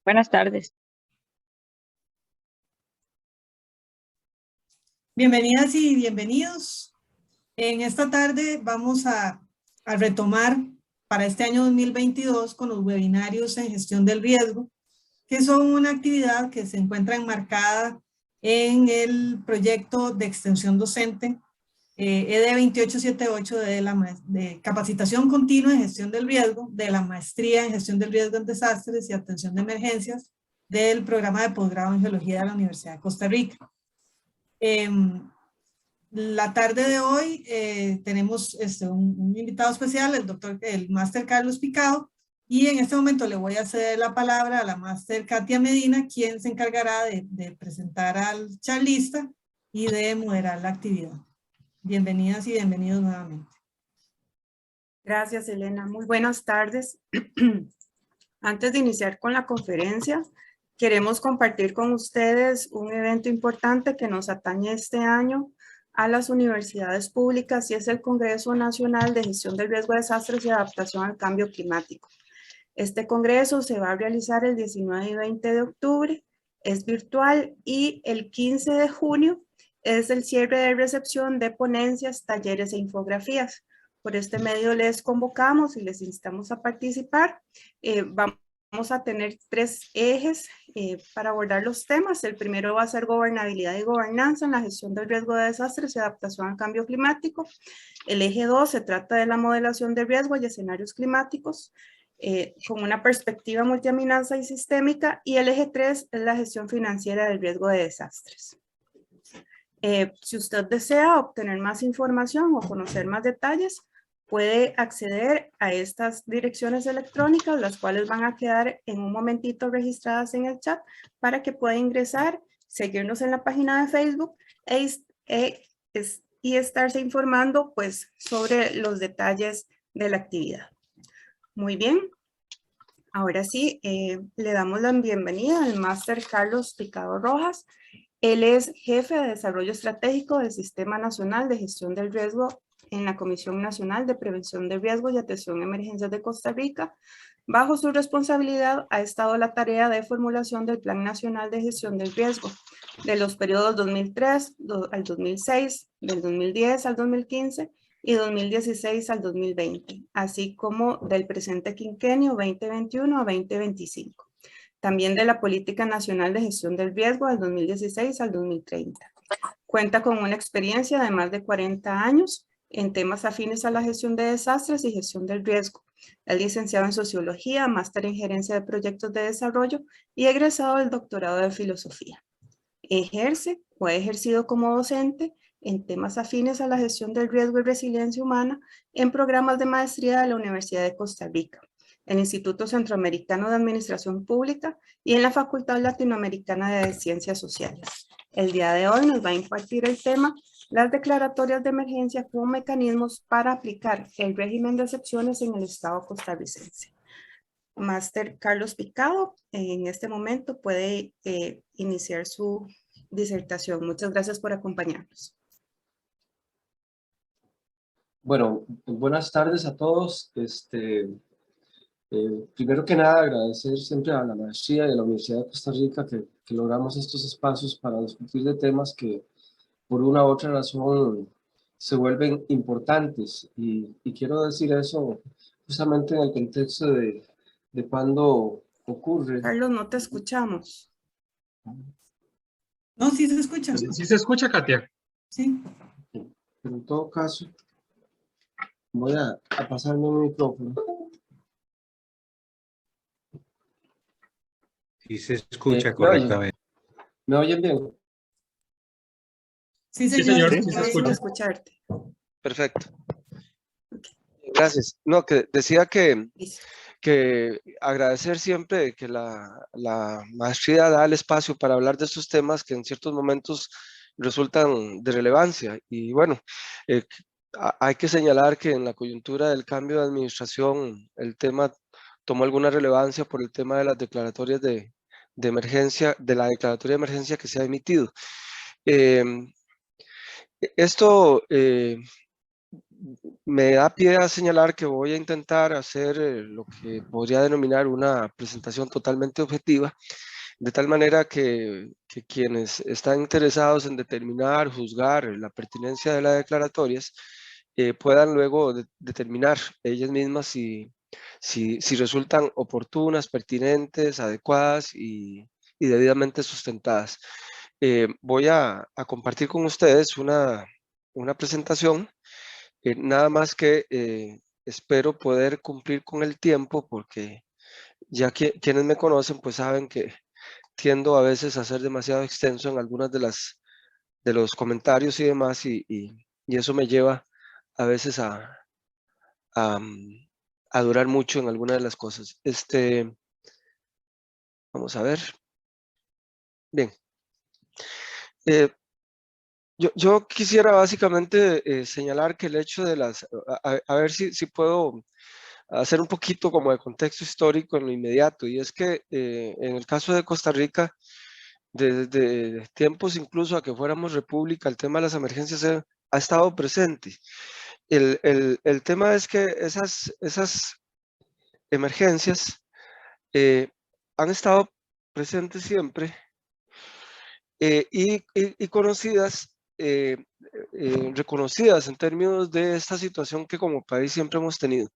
Buenas tardes. Bienvenidas y bienvenidos. En esta tarde vamos a retomar para este año 2022 con los webinarios en gestión del riesgo, que son una actividad que se encuentra enmarcada en el proyecto de extensión docente ED 2878 de capacitación continua en gestión del riesgo, de la maestría en gestión del riesgo en desastres y atención de emergencias del programa de posgrado en geología de la Universidad de Costa Rica. La tarde de hoy tenemos un invitado especial, el máster Carlos Picado, y en este momento le voy a ceder la palabra a la máster Katia Medina, quien se encargará de presentar al charlista y de moderar la actividad. Bienvenidas y bienvenidos nuevamente. Gracias, Elena. Muy buenas tardes. Antes de iniciar con la conferencia, queremos compartir con ustedes un evento importante que nos atañe este año a las universidades públicas y es el Congreso Nacional de Gestión del Riesgo de Desastres y Adaptación al Cambio Climático. Este congreso se va a realizar el 19 y 20 de octubre, es virtual y el 15 de junio es el cierre de recepción de ponencias, talleres e infografías. Por este medio les convocamos y les instamos a participar. Vamos a tener 3 ejes para abordar los temas. El primero va a ser gobernabilidad y gobernanza en la gestión del riesgo de desastres y adaptación al cambio climático. El eje 2 se trata de la modelación de riesgo y escenarios climáticos con una perspectiva multiamenaza y sistémica. Y el eje 3 es la gestión financiera del riesgo de desastres. Si usted desea obtener más información o conocer más detalles, puede acceder a estas direcciones electrónicas, las cuales van a quedar en un momentito registradas en el chat para que pueda ingresar, seguirnos en la página de Facebook y estarse informando pues, sobre los detalles de la actividad. Muy bien. Ahora sí, le damos la bienvenida al máster Carlos Picado Rojas. Él es jefe de Desarrollo Estratégico del Sistema Nacional de Gestión del Riesgo en la Comisión Nacional de Prevención de Riesgos y Atención a Emergencias de Costa Rica. Bajo su responsabilidad ha estado la tarea de formulación del Plan Nacional de Gestión del Riesgo de los periodos 2003 al 2006, del 2010 al 2015 y 2016 al 2020, así como del presente quinquenio 2021 a 2025. También de la Política Nacional de Gestión del Riesgo del 2016 al 2030. Cuenta con una experiencia de más de 40 años en temas afines a la gestión de desastres y gestión del riesgo. Es licenciado en Sociología, máster en Gerencia de Proyectos de Desarrollo y egresado del doctorado de Filosofía. Ejerce o ha ejercido como docente en temas afines a la gestión del riesgo y resiliencia humana en programas de maestría de la Universidad de Costa Rica, el Instituto Centroamericano de Administración Pública y en la Facultad Latinoamericana de Ciencias Sociales. El día de hoy nos va a impartir el tema las declaratorias de emergencia como mecanismos para aplicar el régimen de excepciones en el Estado costarricense. Máster Carlos Picado, en este momento puede iniciar su disertación. Muchas gracias por acompañarnos. Bueno, buenas tardes a todos. Primero que nada, agradecer siempre a la maestría y a la Universidad de Costa Rica que logramos estos espacios para discutir de temas que por una u otra razón se vuelven importantes. Y quiero decir eso justamente en el contexto de cuando ocurre. Carlos, no te escuchamos. No, sí se escucha. Sí se escucha, Katia. Sí. Pero en todo caso, voy a pasarme un micrófono. Sí se escucha correctamente. ¿Me oyen bien? Sí, Sí, señor. señor, sí se escucha. Escucharte. Perfecto. Gracias. No, que decía que agradecer siempre que la maestría da el espacio para hablar de estos temas que en ciertos momentos resultan de relevancia. Y bueno, hay que señalar que en la coyuntura del cambio de administración el tema tomó alguna relevancia por el tema de las declaratorias de emergencia, de la declaratoria de emergencia que se ha emitido. Esto me da pie a señalar que voy a intentar hacer lo que podría denominar una presentación totalmente objetiva, de tal manera que quienes están interesados en determinar, juzgar la pertinencia de las declaratorias, puedan luego determinar ellas mismas si resultan oportunas, pertinentes, adecuadas y debidamente sustentadas. Voy a compartir con ustedes una presentación, nada más que espero poder cumplir con el tiempo, porque ya que quienes me conocen pues saben que tiendo a veces a ser demasiado extenso en algunas de los comentarios y demás, y eso me lleva a veces a durar mucho en algunas de las cosas. Vamos a ver. Bien. Yo quisiera básicamente señalar que el hecho de a ver si puedo hacer un poquito como de contexto histórico en lo inmediato, y es que en el caso de Costa Rica, desde tiempos incluso a que fuéramos república, el tema de las emergencias ha estado presente. El tema es que esas emergencias han estado presentes siempre, y conocidas, reconocidas en términos de esta situación que como país siempre hemos tenido,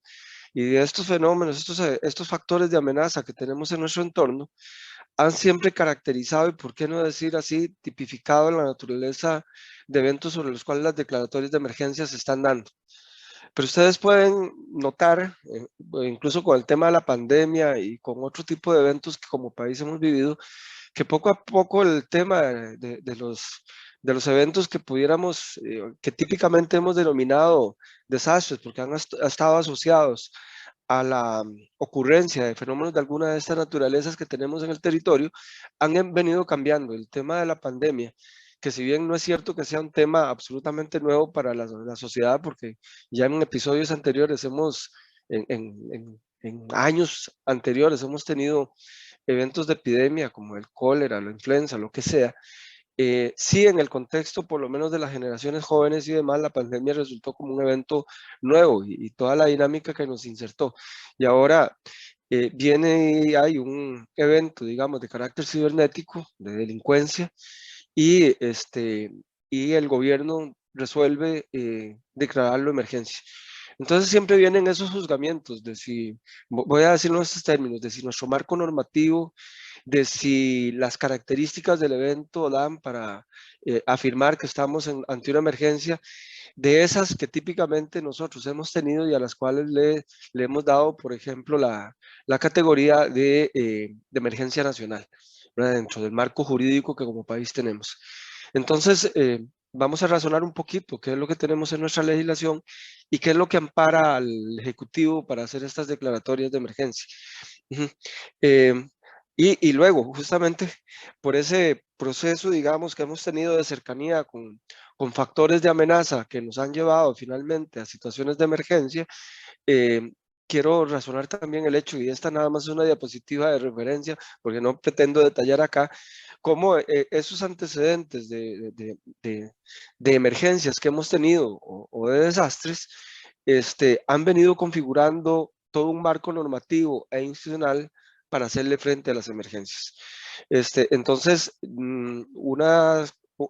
y de estos fenómenos, estos factores de amenaza que tenemos en nuestro entorno, han siempre caracterizado, y por qué no decir así, tipificado la naturaleza de eventos sobre los cuales las declaratorias de emergencia se están dando. Pero ustedes pueden notar, incluso con el tema de la pandemia y con otro tipo de eventos que como país hemos vivido, que poco a poco el tema de los eventos que pudiéramos, que típicamente hemos denominado desastres, porque han estado asociados a la ocurrencia de fenómenos de alguna de estas naturalezas que tenemos en el territorio, han venido cambiando. El tema de la pandemia, que si bien no es cierto que sea un tema absolutamente nuevo para la sociedad, porque ya en episodios anteriores en años anteriores hemos tenido eventos de epidemia como el cólera, la influenza, lo que sea. Sí, en el contexto por lo menos de las generaciones jóvenes y demás, la pandemia resultó como un evento nuevo, y toda la dinámica que nos insertó. Y ahora viene y hay un evento, digamos, de carácter cibernético, de delincuencia, y, y el gobierno resuelve declararlo emergencia. Entonces siempre vienen esos juzgamientos de si, voy a decirlo en estos términos, de si nuestro marco normativo, de si las características del evento dan para afirmar que estamos ante una emergencia, de esas que típicamente nosotros hemos tenido y a las cuales le hemos dado, por ejemplo, la categoría de emergencia nacional, ¿verdad? Dentro del marco jurídico que como país tenemos. Entonces, vamos a razonar un poquito qué es lo que tenemos en nuestra legislación y qué es lo que ampara al Ejecutivo para hacer estas declaratorias de emergencia. Y luego, justamente por ese proceso, digamos, que hemos tenido de cercanía con factores de amenaza que nos han llevado finalmente a situaciones de emergencia, quiero razonar también el hecho, y esta nada más es una diapositiva de referencia, porque no pretendo detallar acá, cómo esos antecedentes de emergencias que hemos tenido o de desastres, han venido configurando todo un marco normativo e institucional para hacerle frente a las emergencias. Entonces,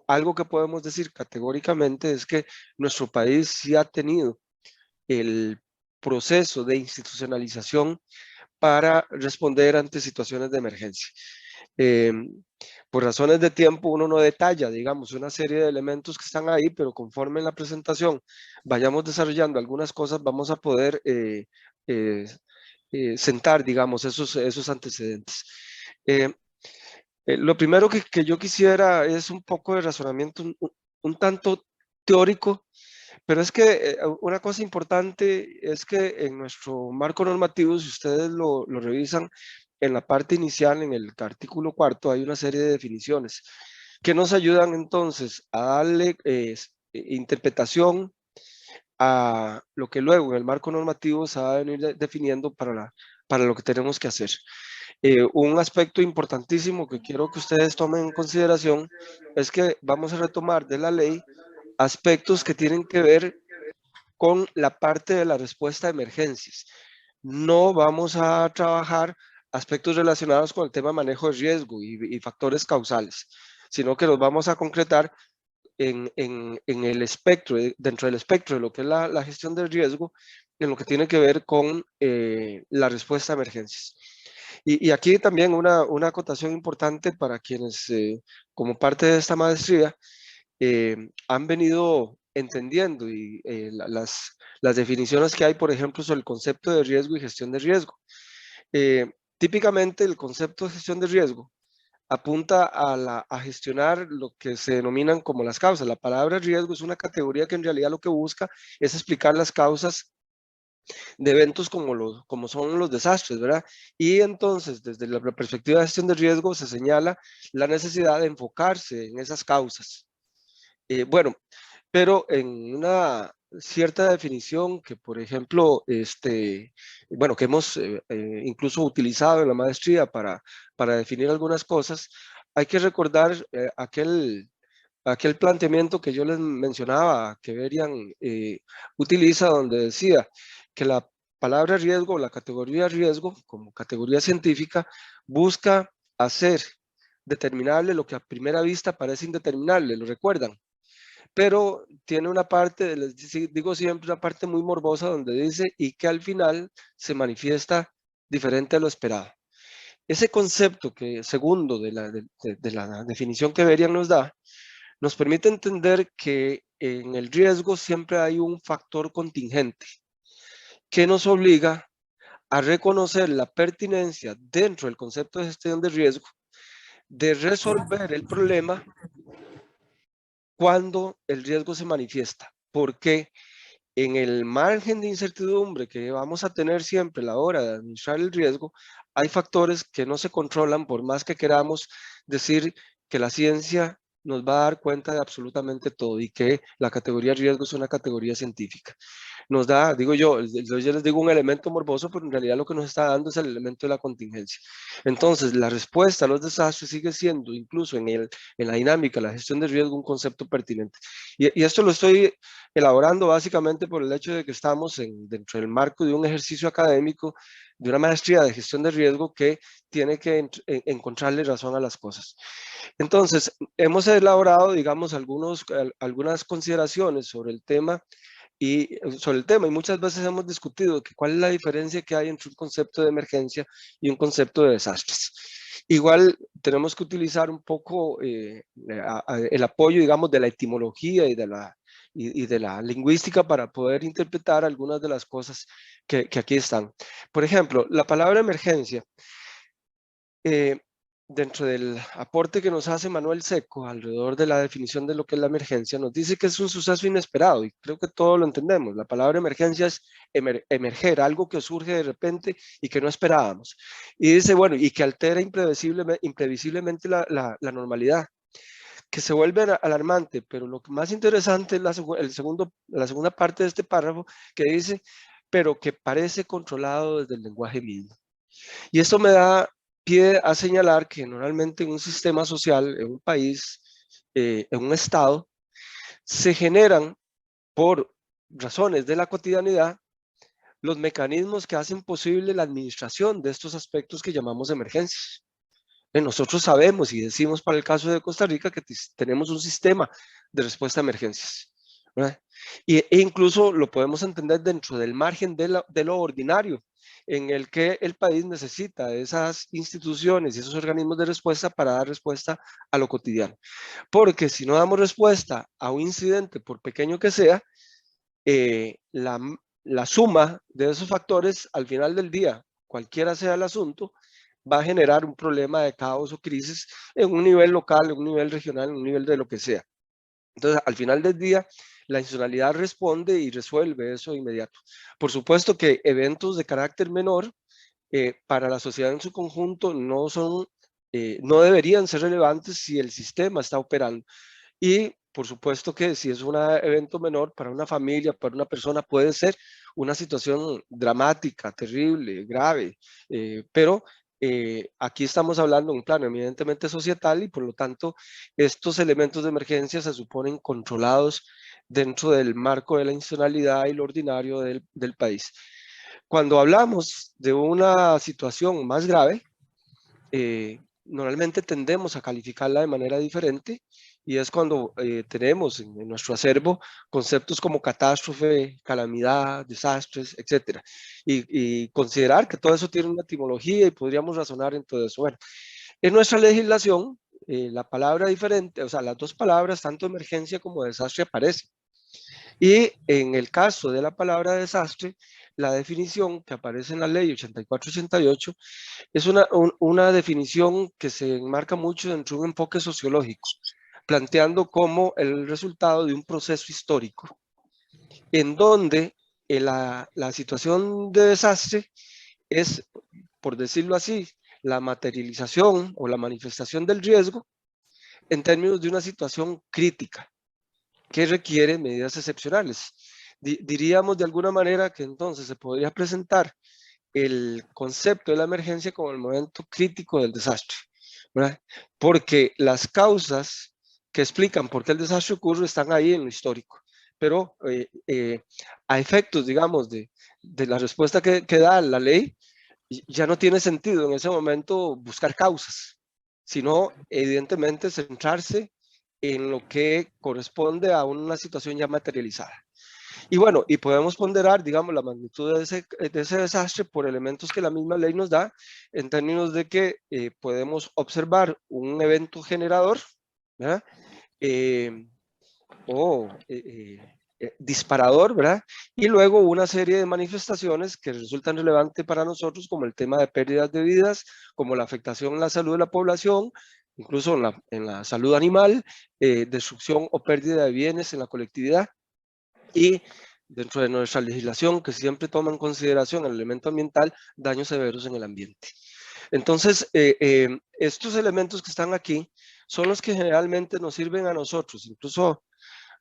algo que podemos decir categóricamente es que nuestro país sí ha tenido el proceso de institucionalización para responder ante situaciones de emergencia. Por razones de tiempo uno no detalla, digamos, una serie de elementos que están ahí, pero conforme en la presentación vayamos desarrollando algunas cosas, vamos a poder sentar, digamos, esos antecedentes. Lo primero que yo quisiera es un poco de razonamiento un tanto teórico, pero es que una cosa importante es que en nuestro marco normativo, si ustedes lo revisan, en la parte inicial, en el artículo 4, hay una serie de definiciones que nos ayudan entonces a darle interpretación a lo que luego en el marco normativo se va a venir definiendo para lo que tenemos que hacer. Un aspecto importantísimo que quiero que ustedes tomen en consideración es que vamos a retomar de la ley aspectos que tienen que ver con la parte de la respuesta a emergencias. No vamos a trabajar aspectos relacionados con el tema de manejo de riesgo y factores causales, sino que los vamos a concretar en el espectro, dentro del espectro de lo que es la gestión del riesgo, en lo que tiene que ver con la respuesta a emergencias. Y aquí también una acotación importante para quienes, como parte de esta maestría, han venido entendiendo las definiciones que hay, por ejemplo, sobre el concepto de riesgo y gestión de riesgo. Típicamente el concepto de gestión de riesgo apunta a gestionar lo que se denominan como las causas. La palabra riesgo es una categoría que en realidad lo que busca es explicar las causas de eventos como son los desastres, ¿verdad? Y entonces, desde la perspectiva de gestión de riesgo, se señala la necesidad de enfocarse en esas causas. Bueno, pero en una cierta definición que, por ejemplo, bueno, que hemos incluso utilizado en la maestría para definir algunas cosas, hay que recordar aquel planteamiento que yo les mencionaba, que Berian utiliza, donde decía que la palabra riesgo, la categoría riesgo, como categoría científica, busca hacer determinable lo que a primera vista parece indeterminable, ¿lo recuerdan? Pero tiene una parte, les digo siempre, una parte muy morbosa donde dice y que al final se manifiesta diferente a lo esperado. Ese concepto que segundo de la definición que Berian nos da, nos permite entender que en el riesgo siempre hay un factor contingente que nos obliga a reconocer la pertinencia dentro del concepto de gestión de riesgo de resolver el problema cuando el riesgo se manifiesta, porque en el margen de incertidumbre que vamos a tener siempre a la hora de administrar el riesgo, hay factores que no se controlan por más que queramos decir que la ciencia nos va a dar cuenta de absolutamente todo y que la categoría riesgo es una categoría científica. Nos da, digo yo les digo un elemento morboso, pero en realidad lo que nos está dando es el elemento de la contingencia. Entonces, la respuesta a los desastres sigue siendo, incluso en la dinámica, la gestión de riesgo, un concepto pertinente. Y esto lo estoy elaborando básicamente por el hecho de que estamos dentro del marco de un ejercicio académico, de una maestría de gestión de riesgo que tiene que encontrarle razón a las cosas. Entonces, hemos elaborado, digamos, algunas consideraciones sobre el tema y muchas veces hemos discutido que cuál es la diferencia que hay entre un concepto de emergencia y un concepto de desastres. Igual tenemos que utilizar un poco el apoyo, digamos, de la etimología y de la lingüística para poder interpretar algunas de las cosas que aquí están. Por ejemplo, la palabra emergencia, dentro del aporte que nos hace Manuel Seco alrededor de la definición de lo que es la emergencia, nos dice que es un suceso inesperado y creo que todos lo entendemos. La palabra emergencia es emerger, algo que surge de repente y que no esperábamos. Y dice, bueno, y que altera imprevisiblemente la normalidad, que se vuelve alarmante, pero lo más interesante es la segunda parte de este párrafo que dice, pero que parece controlado desde el lenguaje mismo. Y esto me da pie a señalar que normalmente en un sistema social, en un país, en un estado, se generan por razones de la cotidianidad los mecanismos que hacen posible la administración de estos aspectos que llamamos emergencias. Nosotros sabemos y decimos para el caso de Costa Rica que tenemos un sistema de respuesta a emergencias, ¿verdad? E incluso lo podemos entender dentro del margen de lo ordinario, en el que el país necesita esas instituciones y esos organismos de respuesta para dar respuesta a lo cotidiano. Porque si no damos respuesta a un incidente, por pequeño que sea, la suma de esos factores al final del día, cualquiera sea el asunto, va a generar un problema de caos o crisis en un nivel local, en un nivel regional, en un nivel de lo que sea. Entonces, al final del día, la institucionalidad responde y resuelve eso de inmediato. Por supuesto que eventos de carácter menor para la sociedad en su conjunto no deberían ser relevantes si el sistema está operando. Y por supuesto que si es un evento menor para una familia, para una persona, puede ser una situación dramática, terrible, grave, pero aquí estamos hablando de un plano evidentemente societal y por lo tanto estos elementos de emergencia se suponen controlados dentro del marco de la institucionalidad y lo ordinario del país. Cuando hablamos de una situación más grave, normalmente tendemos a calificarla de manera diferente, y es cuando tenemos en nuestro acervo conceptos como catástrofe, calamidad, desastres, etc. Y considerar que todo eso tiene una etimología y podríamos razonar en todo eso. Bueno, en nuestra legislación, la palabra diferente, o sea, las dos palabras, tanto emergencia como desastre, aparecen. Y en el caso de la palabra desastre, la definición que aparece en la ley 8488 es una definición que se enmarca mucho dentro de un enfoque sociológico, planteando como el resultado de un proceso histórico, en donde la situación de desastre es, por decirlo así, la materialización o la manifestación del riesgo en términos de una situación crítica que requiere medidas excepcionales. Diríamos de alguna manera que entonces se podría presentar el concepto de la emergencia como el momento crítico del desastre, ¿verdad? Porque las causas que explican por qué el desastre ocurre están ahí en lo histórico, pero a efectos, digamos, de la respuesta que da la ley, ya no tiene sentido en ese momento buscar causas, sino evidentemente centrarse en lo que corresponde a una situación ya materializada. Y bueno, y podemos ponderar, digamos, la magnitud de ese desastre por elementos que la misma ley nos da, en términos de que podemos observar un evento generador, ¿verdad? Disparador, ¿verdad? Y luego una serie de manifestaciones que resultan relevantes para nosotros, como el tema de pérdidas de vidas, como la afectación en la salud de la población, incluso en la salud animal, destrucción o pérdida de bienes en la colectividad, y dentro de nuestra legislación, que siempre toma en consideración el elemento ambiental, daños severos en el ambiente. Entonces, estos elementos que están aquí son los que generalmente nos sirven a nosotros, incluso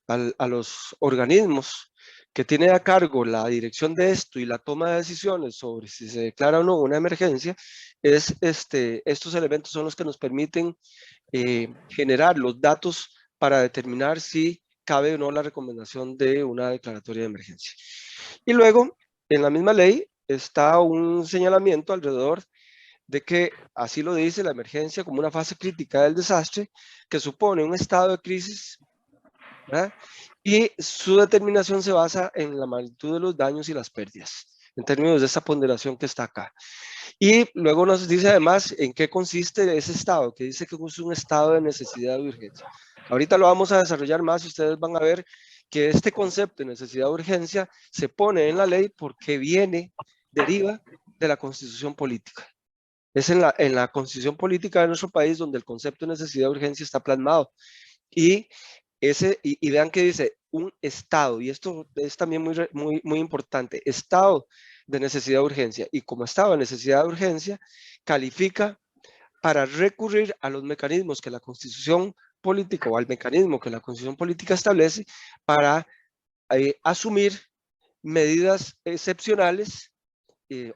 a los organismos que tienen a cargo la dirección de esto y la toma de decisiones sobre si se declara o no una emergencia. Estos elementos son los que nos permiten generar los datos para determinar si cabe o no la recomendación de una declaratoria de emergencia. Y luego, en la misma ley, está un señalamiento alrededor de que, así lo dice, la emergencia como una fase crítica del desastre que supone un estado de crisis, ¿verdad? Y su determinación se basa en la magnitud de los daños y las pérdidas, en términos de esa ponderación que está acá. Y luego nos dice además en qué consiste ese estado, que dice que es un estado de necesidad de urgencia. Ahorita lo vamos a desarrollar más y ustedes van a ver que este concepto de necesidad de urgencia se pone en la ley porque deriva de la Constitución política. Es en la Constitución política de nuestro país donde el concepto de necesidad de urgencia está plasmado. Y vean que dice un estado, y esto es también muy importante, estado de necesidad de urgencia, y como estado de necesidad de urgencia, califica para recurrir a los mecanismos que la Constitución política o al mecanismo que la Constitución política establece para asumir medidas excepcionales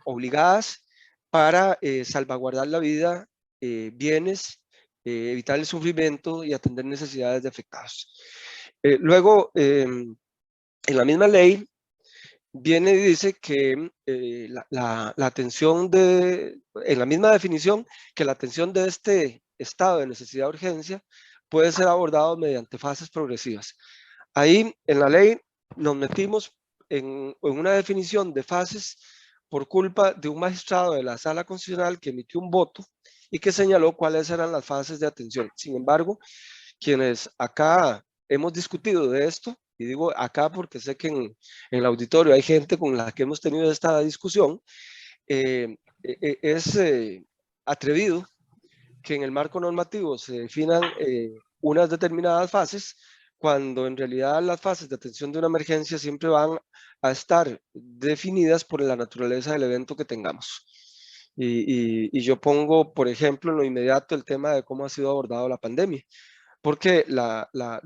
obligadas para salvaguardar la vida, bienes, evitar el sufrimiento y atender necesidades de afectados. Luego, en la misma ley, viene y dice que la atención en la misma definición, que la atención de este estado de necesidad de urgencia puede ser abordado mediante fases progresivas. Ahí en la ley nos metimos en una definición de fases por culpa de un magistrado de la Sala Constitucional que emitió un voto y que señaló cuáles eran las fases de atención. Sin embargo, quienes acá hemos discutido de esto, y digo acá porque sé que en el auditorio hay gente con la que hemos tenido esta discusión, es atrevido que en el marco normativo se definan unas determinadas fases, cuando en realidad las fases de atención de una emergencia siempre van a estar definidas por la naturaleza del evento que tengamos. Y yo pongo, por ejemplo, en lo inmediato el tema de cómo ha sido abordado la pandemia. Porque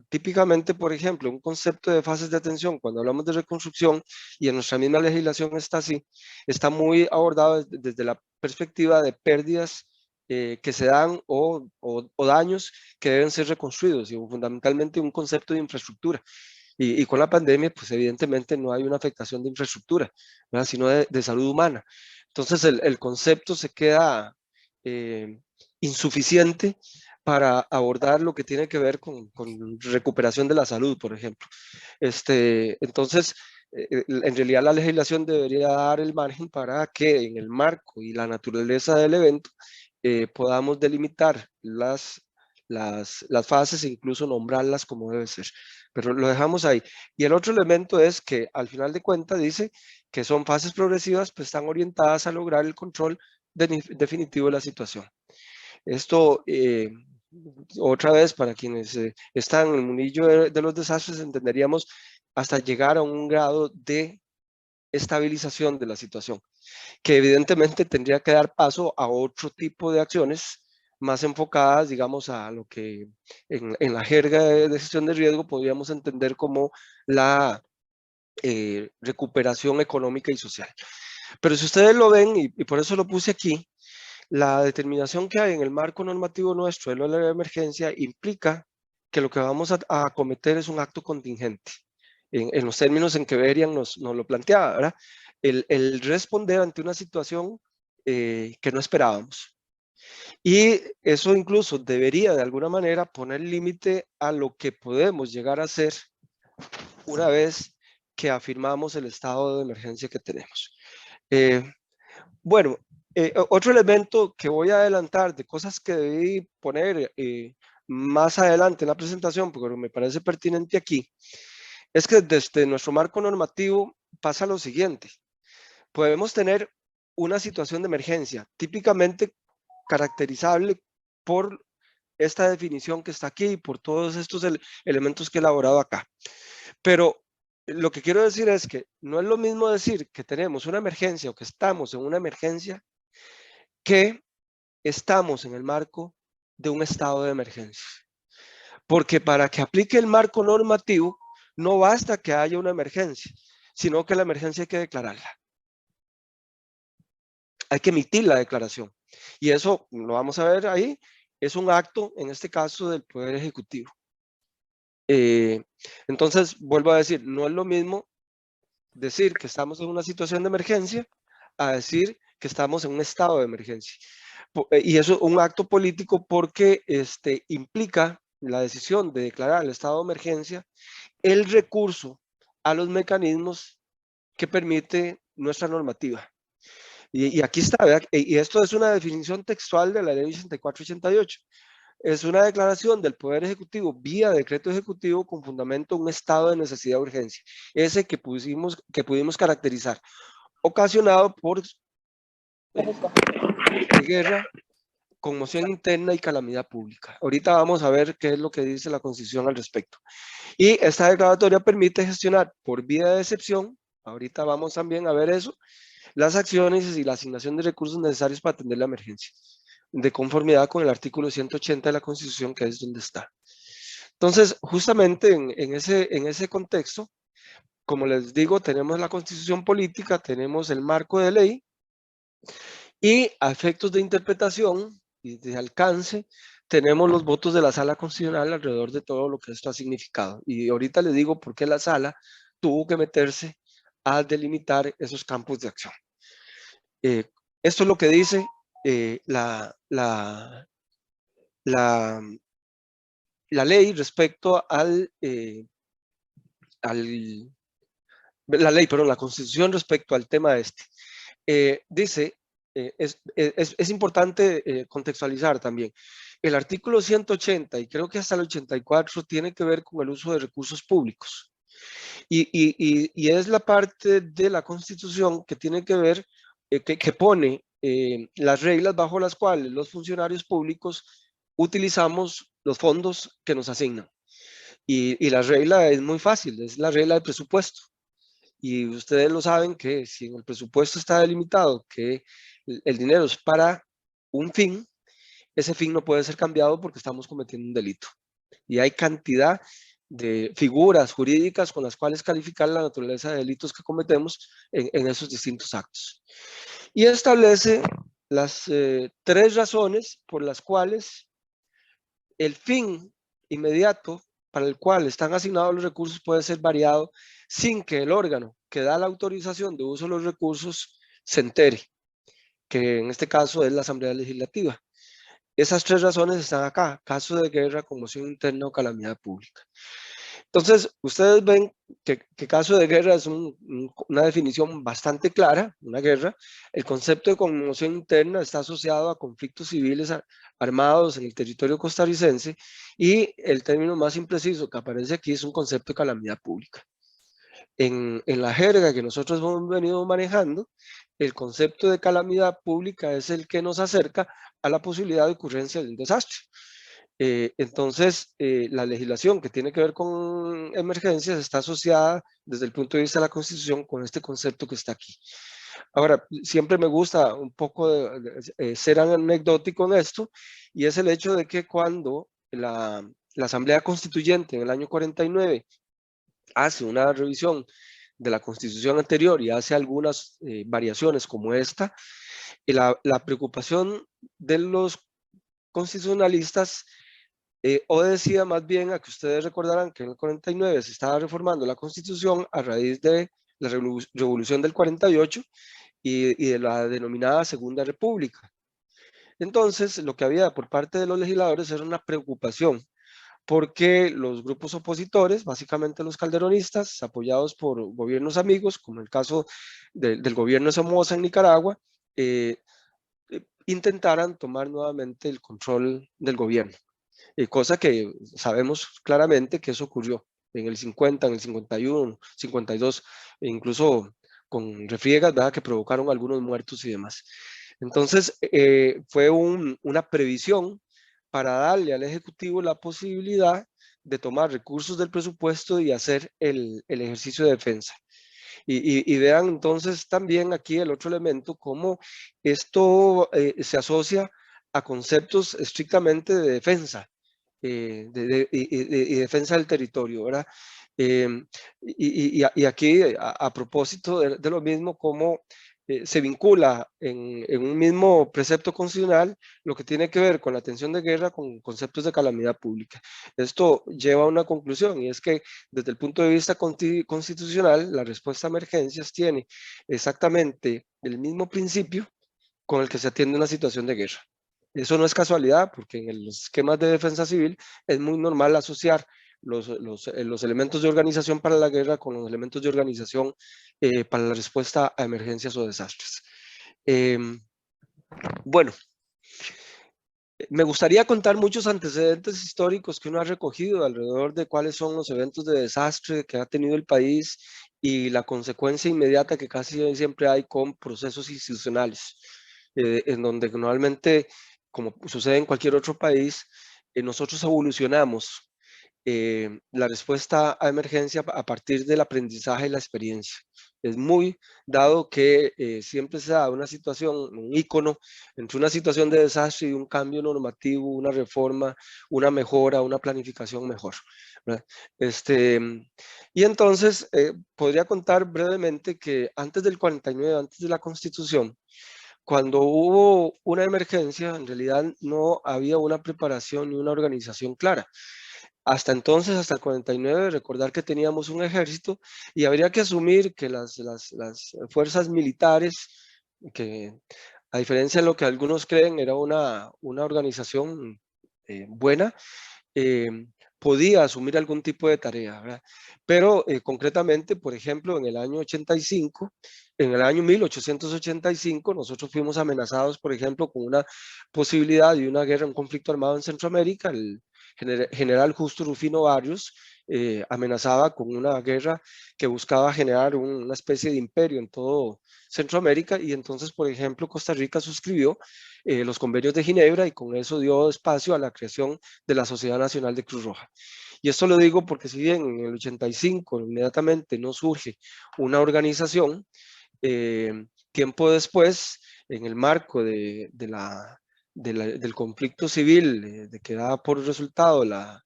típicamente, por ejemplo, un concepto de fases de atención, cuando hablamos de reconstrucción, y en nuestra misma legislación está así, está muy abordado desde la perspectiva de pérdidas que se dan o daños que deben ser reconstruidos, y fundamentalmente un concepto de infraestructura. Y con la pandemia, pues evidentemente no hay una afectación de infraestructura, ¿verdad? Sino de salud humana. Entonces el concepto se queda insuficiente para abordar lo que tiene que ver con recuperación de la salud, por ejemplo. Entonces, en realidad la legislación debería dar el margen para que en el marco y la naturaleza del evento podamos delimitar las fases e incluso nombrarlas como debe ser. Pero lo dejamos ahí. Y el otro elemento es que al final de cuentas dice que son fases progresivas, pues están orientadas a lograr el control definitivo de la situación. Esto, otra vez, para quienes están en el mundillo de los desastres, entenderíamos hasta llegar a un grado de estabilización de la situación, que evidentemente tendría que dar paso a otro tipo de acciones más enfocadas, digamos, a lo que en la jerga de gestión de riesgo podríamos entender como la recuperación económica y social. Pero si ustedes lo ven, y por eso lo puse aquí, la determinación que hay en el marco normativo nuestro de la emergencia implica que lo que vamos a acometer es un acto contingente, en los términos en que Berian nos lo planteaba, ¿verdad? El responder ante una situación que no esperábamos. Y eso incluso debería de alguna manera poner límite a lo que podemos llegar a hacer una vez que afirmamos el estado de emergencia que tenemos. Bueno, otro elemento que voy a adelantar de cosas que debí poner más adelante en la presentación, porque me parece pertinente aquí, es que desde nuestro marco normativo pasa lo siguiente. Podemos tener una situación de emergencia, típicamente caracterizable por esta definición que está aquí y por todos estos elementos que he elaborado acá. Pero lo que quiero decir es que no es lo mismo decir que tenemos una emergencia o que estamos en una emergencia que estamos en el marco de un estado de emergencia. Porque para que aplique el marco normativo, no basta que haya una emergencia, sino que la emergencia hay que declararla. Hay que emitir la declaración. Y eso, lo vamos a ver ahí, es un acto, en este caso, del Poder Ejecutivo. Entonces, vuelvo a decir, no es lo mismo decir que estamos en una situación de emergencia a decir que estamos en un estado de emergencia. Y eso es un acto político porque implica la decisión de declarar el estado de emergencia, el recurso a los mecanismos que permite nuestra normativa. Y aquí está, ¿verdad? Y esto es una definición textual de la ley 8488. Es una declaración del Poder Ejecutivo vía decreto ejecutivo con fundamento en un estado de necesidad de urgencia. Ese que pudimos caracterizar, ocasionado por guerra, conmoción interna y calamidad pública. Ahorita vamos a ver qué es lo que dice la Constitución al respecto. Y esta declaratoria permite gestionar por vía de excepción, ahorita vamos también a ver eso, las acciones y la asignación de recursos necesarios para atender la emergencia, de conformidad con el artículo 180 de la Constitución, que es donde está. Entonces, justamente en ese contexto, como les digo, tenemos la Constitución política, tenemos el marco de ley, y a efectos de interpretación y de alcance, tenemos los votos de la Sala Constitucional alrededor de todo lo que esto ha significado. Y ahorita les digo por qué la Sala tuvo que meterse a delimitar esos campos de acción. Esto es lo que dice la ley respecto la Constitución respecto al tema este. Dice, es importante contextualizar también, el artículo 180 y creo que hasta el 84 tiene que ver con el uso de recursos públicos. Y es la parte de la Constitución que tiene que ver, que pone las reglas bajo las cuales los funcionarios públicos utilizamos los fondos que nos asignan. Y la regla es muy fácil, es la regla del presupuesto. Y ustedes lo saben que si en el presupuesto está delimitado que el dinero es para un fin, ese fin no puede ser cambiado porque estamos cometiendo un delito. Y hay cantidad de figuras jurídicas con las cuales calificar la naturaleza de delitos que cometemos en esos distintos actos. Y establece las 3 razones por las cuales el fin inmediato para el cual están asignados los recursos puede ser variado sin que el órgano que da la autorización de uso de los recursos se entere, que en este caso es la Asamblea Legislativa. Esas 3 razones están acá: caso de guerra, conmoción interna o calamidad pública. Entonces, ustedes ven que caso de guerra es una definición bastante clara, una guerra. El concepto de conmoción interna está asociado a conflictos civiles armados en el territorio costarricense, y el término más impreciso que aparece aquí es un concepto de calamidad pública. En la jerga que nosotros hemos venido manejando, el concepto de calamidad pública es el que nos acerca a la posibilidad de ocurrencia de un desastre. Entonces, la legislación que tiene que ver con emergencias está asociada desde el punto de vista de la Constitución con este concepto que está aquí. Ahora, siempre me gusta un poco ser anecdótico en esto, y es el hecho de que cuando la Asamblea Constituyente en el año 49 hace una revisión de la Constitución anterior y hace algunas variaciones como esta, la preocupación de los constitucionalistas obedecía más bien a que ustedes recordarán que en el 49 se estaba reformando la Constitución a raíz de la Revolución del 48 y de la denominada Segunda República. Entonces, lo que había por parte de los legisladores era una preocupación porque los grupos opositores, básicamente los calderonistas, apoyados por gobiernos amigos, como el caso del gobierno de Somoza en Nicaragua, intentaran tomar nuevamente el control del gobierno. Cosa que sabemos claramente que eso ocurrió en el 50, en el 51, 52, e incluso con refriegas, ¿verdad?, que provocaron algunos muertos y demás. Entonces, fue una previsión para darle al Ejecutivo la posibilidad de tomar recursos del presupuesto y hacer el ejercicio de defensa. Y vean entonces también aquí el otro elemento, cómo esto se asocia a conceptos estrictamente de defensa y defensa del territorio, ¿verdad? Y aquí, a propósito de lo mismo, cómo se vincula en un mismo precepto constitucional lo que tiene que ver con la atención de guerra con conceptos de calamidad pública. Esto lleva a una conclusión, y es que desde el punto de vista constitucional, la respuesta a emergencias tiene exactamente el mismo principio con el que se atiende una situación de guerra. Eso no es casualidad, porque en los esquemas de defensa civil es muy normal asociar los elementos de organización para la guerra con los elementos de organización para la respuesta a emergencias o desastres. Bueno, me gustaría contar muchos antecedentes históricos que uno ha recogido alrededor de cuáles son los eventos de desastre que ha tenido el país y la consecuencia inmediata que casi siempre hay con procesos institucionales, en donde normalmente, como sucede en cualquier otro país, nosotros evolucionamos la respuesta a emergencia a partir del aprendizaje y la experiencia. Es muy dado que siempre se da una situación, un ícono entre una situación de desastre y un cambio normativo, una reforma, una mejora, una planificación mejor, ¿verdad? Y entonces podría contar brevemente que antes del 49, antes de la Constitución, cuando hubo una emergencia, en realidad no había una preparación ni una organización clara. Hasta entonces, hasta el 49, recordar que teníamos un ejército y habría que asumir que las fuerzas militares, que a diferencia de lo que algunos creen, era una organización buena, podía asumir algún tipo de tarea, ¿verdad? Pero concretamente, por ejemplo, en el año 85, en el año 1885, nosotros fuimos amenazados, por ejemplo, con una posibilidad de una guerra, un conflicto armado en Centroamérica. El general Justo Rufino Barrios amenazaba con una guerra que buscaba generar una especie de imperio en todo Centroamérica, y entonces, por ejemplo, Costa Rica suscribió los convenios de Ginebra y con eso dio espacio a la creación de la Sociedad Nacional de Cruz Roja. Y esto lo digo porque si bien en el 85 inmediatamente no surge una organización, tiempo después, en el marco del conflicto civil que da por resultado la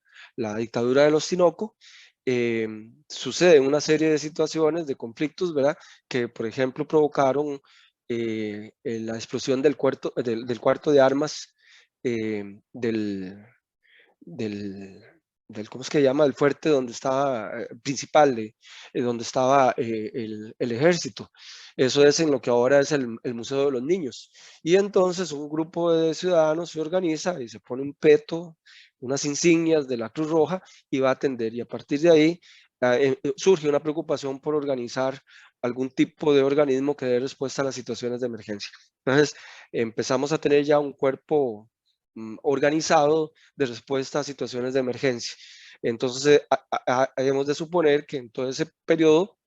dictadura de los Tinoco, suceden una serie de situaciones, de conflictos, ¿verdad?, que por ejemplo provocaron la explosión del cuarto de armas del ¿cómo es que se llama? Del fuerte donde estaba, principal, donde estaba el ejército. Eso es en lo que ahora es el Museo de los Niños. Y entonces un grupo de ciudadanos se organiza y se pone un peto, unas insignias de la Cruz Roja y va a atender. Y a partir de ahí surge una preocupación por organizar algún tipo de organismo que dé respuesta a las situaciones de emergencia. Entonces empezamos a tener ya un cuerpo organizado de respuesta a situaciones de emergencia. Entonces, hemos de suponer que en todo ese periodo,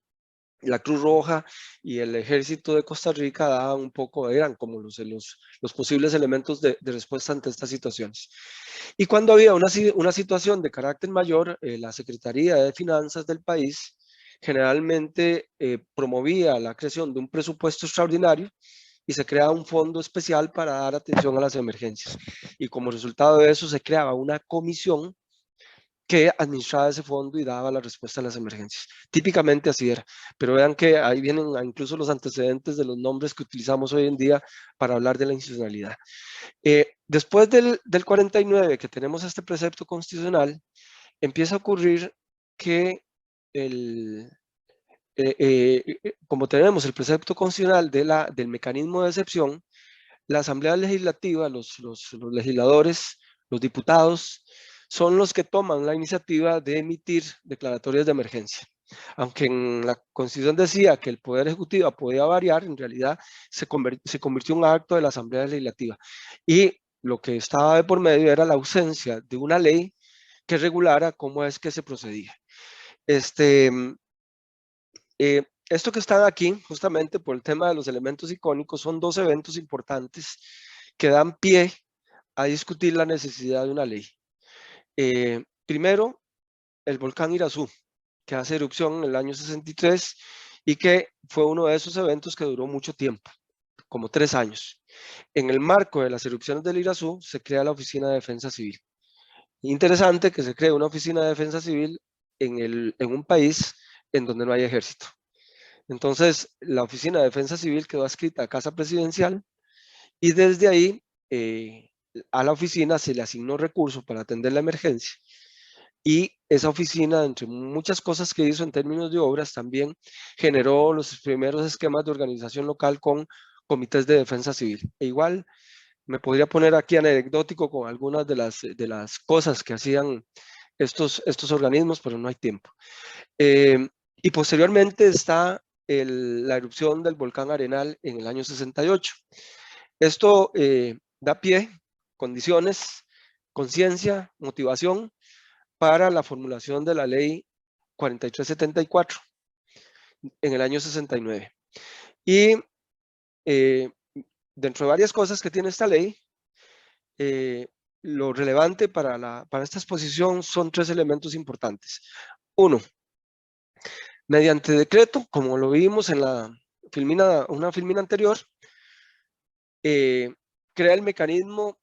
la Cruz Roja y el Ejército de Costa Rica daban un poco, eran como los posibles elementos de respuesta ante estas situaciones. Y cuando había una situación de carácter mayor, la Secretaría de Finanzas del país generalmente promovía la creación de un presupuesto extraordinario y se crea un fondo especial para dar atención a las emergencias. Y como resultado de eso se creaba una comisión que administraba ese fondo y daba la respuesta a las emergencias. Típicamente así era, pero vean que ahí vienen incluso los antecedentes de los nombres que utilizamos hoy en día para hablar de la institucionalidad. Después del 49, que tenemos este precepto constitucional, empieza a ocurrir que como tenemos el precepto constitucional del mecanismo de excepción, la Asamblea Legislativa, los legisladores, los diputados, son los que toman la iniciativa de emitir declaratorias de emergencia. Aunque en la Constitución decía que el Poder Ejecutivo podía variar, en realidad se convirtió en un acto de la Asamblea Legislativa. Y lo que estaba de por medio era la ausencia de una ley que regulara cómo es que se procedía. Esto que están aquí, justamente por el tema de los elementos icónicos, son dos eventos importantes que dan pie a discutir la necesidad de una ley. Primero, el volcán Irazú, que hace erupción en el año 63 y que fue uno de esos eventos que duró mucho tiempo, como 3 años. En el marco de las erupciones del Irazú se crea la Oficina de Defensa Civil. Interesante que se cree una Oficina de Defensa Civil en un país en donde no hay ejército. Entonces, la Oficina de Defensa Civil quedó adscrita a Casa Presidencial y desde ahí a la oficina se le asignó recursos para atender la emergencia. Y esa oficina, entre muchas cosas que hizo en términos de obras, también generó los primeros esquemas de organización local con comités de defensa civil. E igual, me podría poner aquí anecdótico con algunas de las cosas que hacían estos organismos, pero no hay tiempo. Y posteriormente está la erupción del volcán Arenal en el año 68. Esto da pie, condiciones, conciencia, motivación para la formulación de la ley 4374 en el año 69. Y dentro de varias cosas que tiene esta ley, lo relevante para esta exposición son 3 elementos importantes. Uno, mediante decreto, como lo vimos en una filmina anterior, crea el mecanismo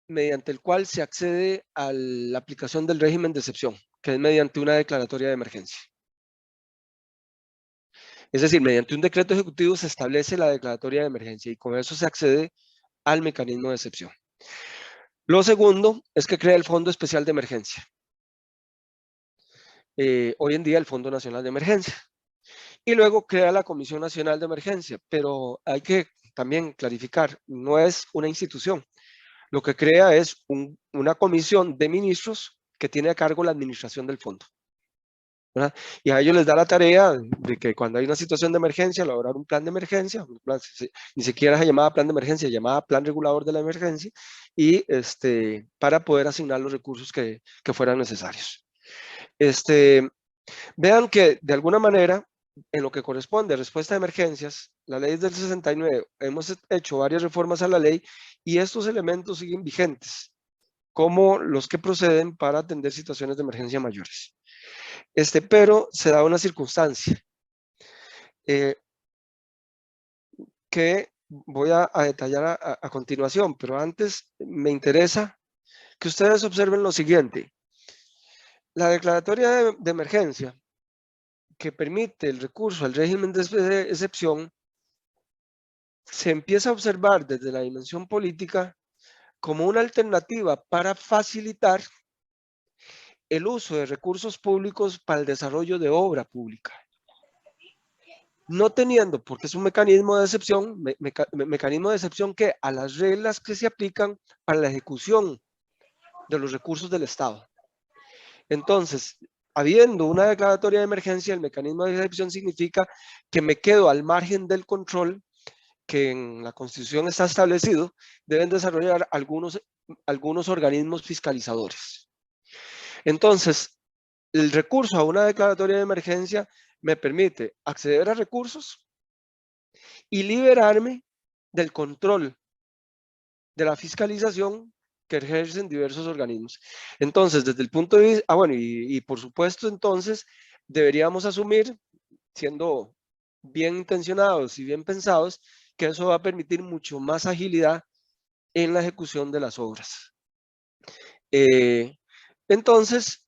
mediante el cual se accede a la aplicación del régimen de excepción, que es mediante una declaratoria de emergencia. Es decir, mediante un decreto ejecutivo se establece la declaratoria de emergencia y con eso se accede al mecanismo de excepción. Lo segundo es que crea el Fondo Especial de Emergencia. Hoy en día el Fondo Nacional de Emergencia. Y luego crea la Comisión Nacional de Emergencia, pero hay que también clarificar, no es una institución. Lo que crea es una comisión de ministros que tiene a cargo la administración del fondo, ¿verdad? Y a ellos les da la tarea de que cuando hay una situación de emergencia, elaborar un plan de emergencia, ni siquiera se llamaba plan de emergencia, se llamaba plan regulador de la emergencia, y para poder asignar los recursos que fueran necesarios. Vean que de alguna manera, en lo que corresponde a respuesta a emergencias, la ley es del 69, hemos hecho varias reformas a la ley y estos elementos siguen vigentes, como los que proceden para atender situaciones de emergencia mayores. Pero se da una circunstancia que voy a detallar a continuación, pero antes me interesa que ustedes observen lo siguiente. La declaratoria de emergencia que permite el recurso al régimen de excepción se empieza a observar desde la dimensión política como una alternativa para facilitar el uso de recursos públicos para el desarrollo de obra pública. No teniendo, porque es un mecanismo de excepción, mecanismo de excepción que a las reglas que se aplican para la ejecución de los recursos del Estado. Entonces, habiendo una declaratoria de emergencia, el mecanismo de excepción significa que me quedo al margen del control que en la Constitución está establecido, deben desarrollar algunos organismos fiscalizadores. Entonces, el recurso a una declaratoria de emergencia me permite acceder a recursos y liberarme del control de la fiscalización que ejercen diversos organismos. Entonces, desde el punto de vista, bueno, y por supuesto, entonces, deberíamos asumir, siendo bien intencionados y bien pensados, que eso va a permitir mucho más agilidad en la ejecución de las obras. Entonces,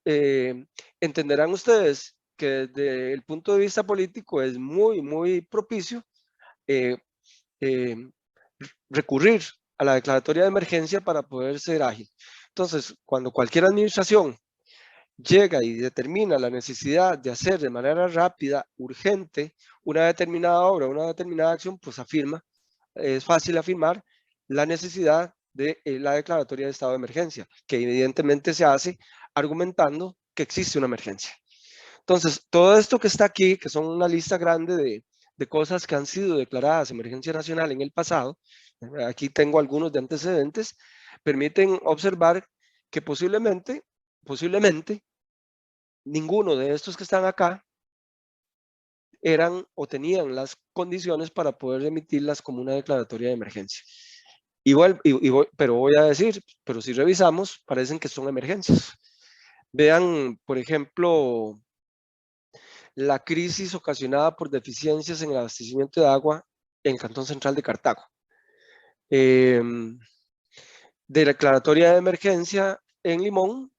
entenderán ustedes que desde el punto de vista político es muy propicio recurrir a la declaratoria de emergencia para poder ser ágil. Entonces, cuando cualquier administración llega y determina la necesidad de hacer de manera rápida, urgente, una determinada obra, una determinada acción, pues afirma, es fácil afirmar la necesidad de la declaratoria de estado de emergencia, que evidentemente se hace argumentando que existe una emergencia. Entonces, todo esto que está aquí, que son una lista grande de cosas que han sido declaradas emergencia nacional en el pasado, aquí tengo algunos de antecedentes, permiten observar que posiblemente, ninguno de estos que están acá eran o tenían las condiciones para poder emitirlas como una declaratoria de emergencia. Igual, pero voy a decir, pero si revisamos, parecen que son emergencias. Vean, por ejemplo, la crisis ocasionada por deficiencias en el abastecimiento de agua en el Cantón Central de Cartago. Declaratoria de emergencia en Limón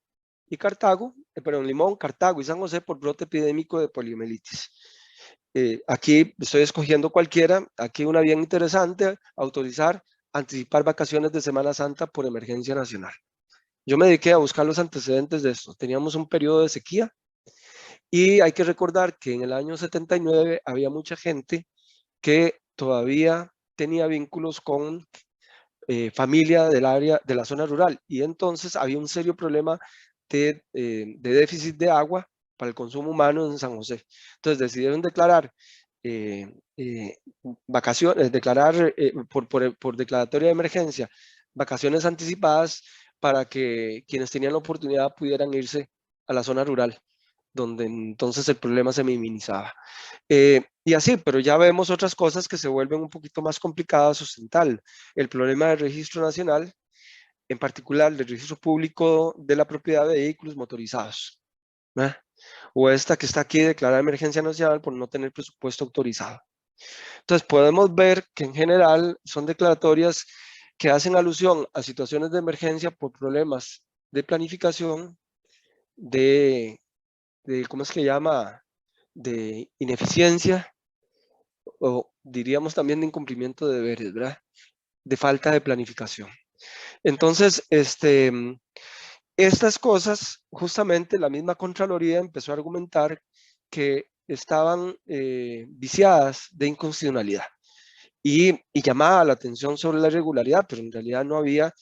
y Cartago, pero en Limón, Cartago y San José por brote epidémico de poliomielitis. Aquí estoy escogiendo cualquiera, aquí una bien interesante, autorizar, anticipar vacaciones de Semana Santa por emergencia nacional. Yo me dediqué a buscar los antecedentes de esto. Teníamos un periodo de sequía y hay que recordar que en el año 79 había mucha gente que todavía tenía vínculos con familia del área de la zona rural y entonces había un serio problema de déficit de agua para el consumo humano en San José. Entonces decidieron declarar vacaciones, por declaratoria de emergencia, vacaciones anticipadas para que quienes tenían la oportunidad pudieran irse a la zona rural, donde entonces el problema se minimizaba. Y así, pero ya vemos otras cosas que se vuelven un poquito más complicadas de sustentar. El problema del registro nacional, en particular del registro público de la propiedad de vehículos motorizados. O esta que está aquí, declarada emergencia nacional por no tener presupuesto autorizado. Entonces podemos ver que en general son declaratorias que hacen alusión a situaciones de emergencia por problemas de planificación, ¿cómo es que llama? De ineficiencia, o diríamos también de incumplimiento de deberes, ¿verdad? De falta de planificación. Entonces, estas cosas, justamente la misma Contraloría empezó a argumentar que estaban viciadas de inconstitucionalidad y llamaba la atención sobre la irregularidad, pero en realidad no había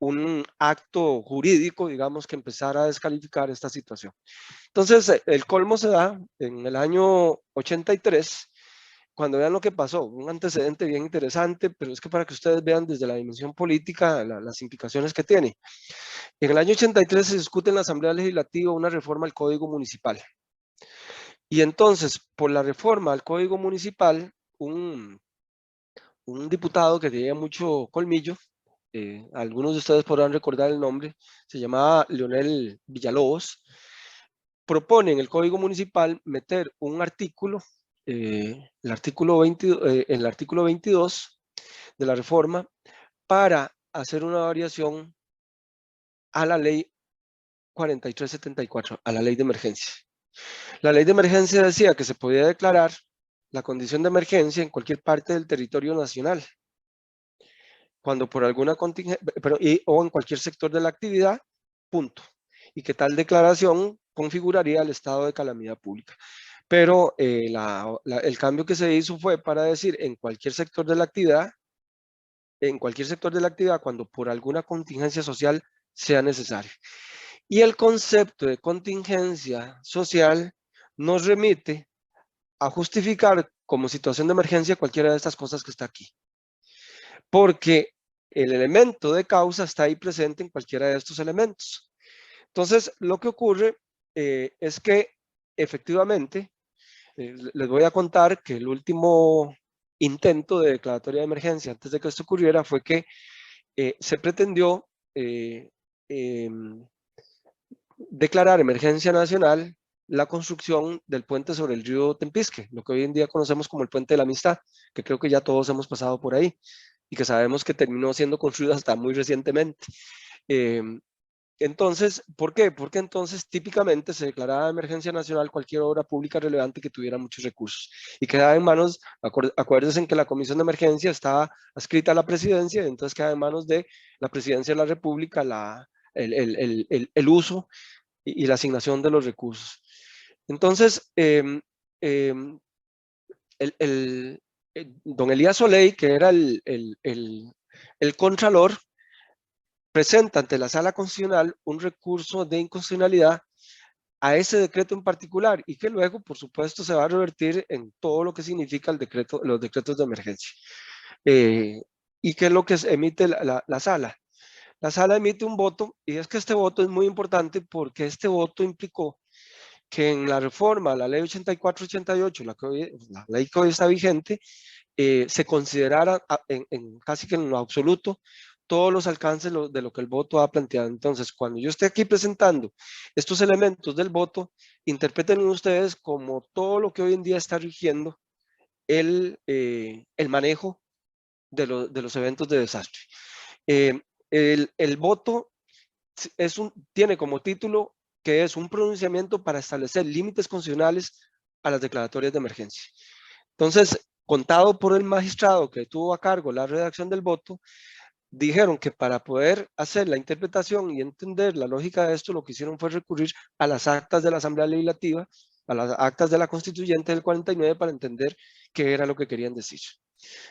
un acto jurídico, digamos, que empezara a descalificar esta situación. Entonces, el colmo se da en el año 83, cuando vean lo que pasó, un antecedente bien interesante, pero es que para que ustedes vean desde la dimensión política las implicaciones que tiene. En el año 83 se discute en la Asamblea Legislativa una reforma al Código Municipal. Y entonces, por la reforma al Código Municipal, un diputado que tenía mucho colmillo, algunos de ustedes podrán recordar el nombre, se llamaba Leonel Villalobos, propone en el Código Municipal meter un artículo, el artículo 22 de la reforma, para hacer una variación a la ley 4374, a la ley de emergencia. La ley de emergencia decía que se podía declarar la condición de emergencia en cualquier parte del territorio nacional, cuando por alguna contingencia, o en cualquier sector de la actividad, punto. y que tal declaración configuraría el estado de calamidad pública. Pero el cambio que se hizo fue para decir en cualquier sector de la actividad, cuando por alguna contingencia social sea necesario. Y el concepto de contingencia social nos remite a justificar como situación de emergencia cualquiera de estas cosas que está aquí. Porque el elemento de causa está ahí presente en cualquiera de estos elementos. Entonces, lo que ocurre es que efectivamente, les voy a contar que el último intento de declaratoria de emergencia antes de que esto ocurriera fue que se pretendió declarar emergencia nacional la construcción del puente sobre el río Tempisque, lo que hoy en día conocemos como el Puente de la Amistad, que creo que ya todos hemos pasado por ahí y que sabemos que terminó siendo construido hasta muy recientemente. Entonces, ¿por qué? Porque entonces típicamente se declaraba de emergencia nacional cualquier obra pública relevante que tuviera muchos recursos y quedaba en manos, acuérdense en que la Comisión de Emergencia estaba adscrita a la presidencia, y entonces quedaba en manos de la presidencia de la República el uso y la asignación de los recursos. Entonces, don Elías Soleil, que era el contralor, presenta ante la Sala Constitucional un recurso de inconstitucionalidad a ese decreto en particular y que luego, por supuesto, se va a revertir en todo lo que significa los decretos de emergencia. ¿Y qué es lo que emite la Sala? La Sala emite un voto, y es que este voto es muy importante porque este voto implicó que en la reforma, la ley 84-88, la ley que hoy está vigente, se considerara casi que en lo absoluto todos los alcances de lo que el voto ha planteado. Entonces, cuando yo esté aquí presentando estos elementos del voto, interpreten ustedes como todo lo que hoy en día está rigiendo el manejo de los eventos de desastre. El voto tiene como título que es un pronunciamiento para establecer límites constitucionales a las declaratorias de emergencia. Entonces, contado por el magistrado que tuvo a cargo la redacción del voto, dijeron que para poder hacer la interpretación y entender la lógica de esto, lo que hicieron fue recurrir a las actas de la Asamblea Legislativa, a las actas de la Constituyente del 49 para entender qué era lo que querían decir.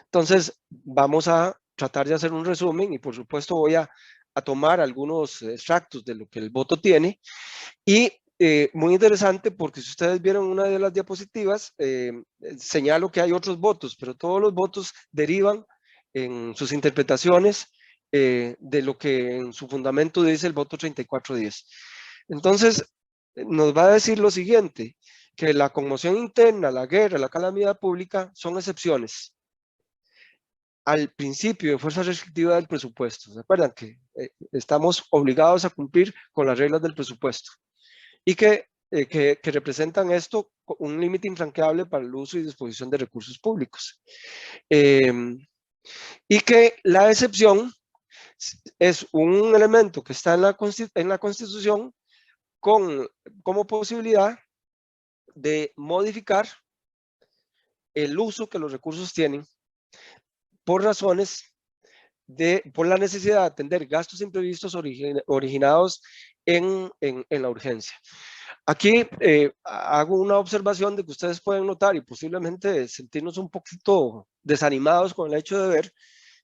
Entonces, vamos a tratar de hacer un resumen y por supuesto voy a tomar algunos extractos de lo que el voto tiene y muy interesante porque si ustedes vieron una de las diapositivas, señalo que hay otros votos, pero todos los votos derivan en sus interpretaciones de lo que en su fundamento dice el voto 3410. Entonces, nos va a decir lo siguiente, que la conmoción interna, la guerra, la calamidad pública son excepciones al principio de fuerza restrictiva del presupuesto. ¿Se acuerdan que estamos obligados a cumplir con las reglas del presupuesto? Y que representan esto un límite infranqueable para el uso y disposición de recursos públicos. Y que la excepción es un elemento que está en la Constitución como posibilidad de modificar el uso que los recursos tienen por la necesidad de atender gastos imprevistos originados en la urgencia. Aquí hago una observación de que ustedes pueden notar y posiblemente sentirnos un poquito desanimados con el hecho de ver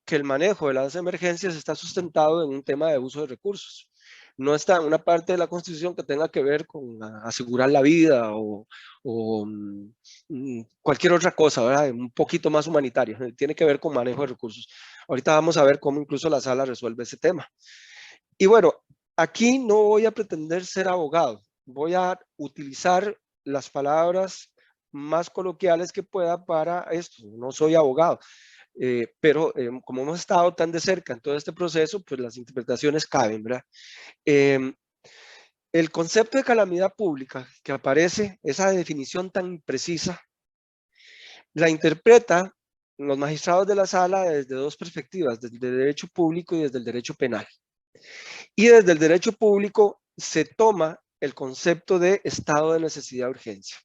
que el manejo de las emergencias está sustentado en un tema de uso de recursos. No está en una parte de la Constitución que tenga que ver con asegurar la vida o cualquier otra cosa, ¿verdad? Un poquito más humanitaria. Tiene que ver con manejo de recursos. Ahorita vamos a ver cómo incluso la sala resuelve ese tema. Y bueno, aquí no voy a pretender ser abogado. Voy a utilizar las palabras más coloquiales que pueda para esto. No soy abogado. Pero como hemos estado tan de cerca en todo este proceso, pues las interpretaciones caben, ¿verdad? El concepto de calamidad pública que aparece, esa definición tan precisa, la interpreta los magistrados de la sala desde dos perspectivas, desde el derecho público y desde el derecho penal. Y desde el derecho público se toma el concepto de estado de necesidad de urgencia.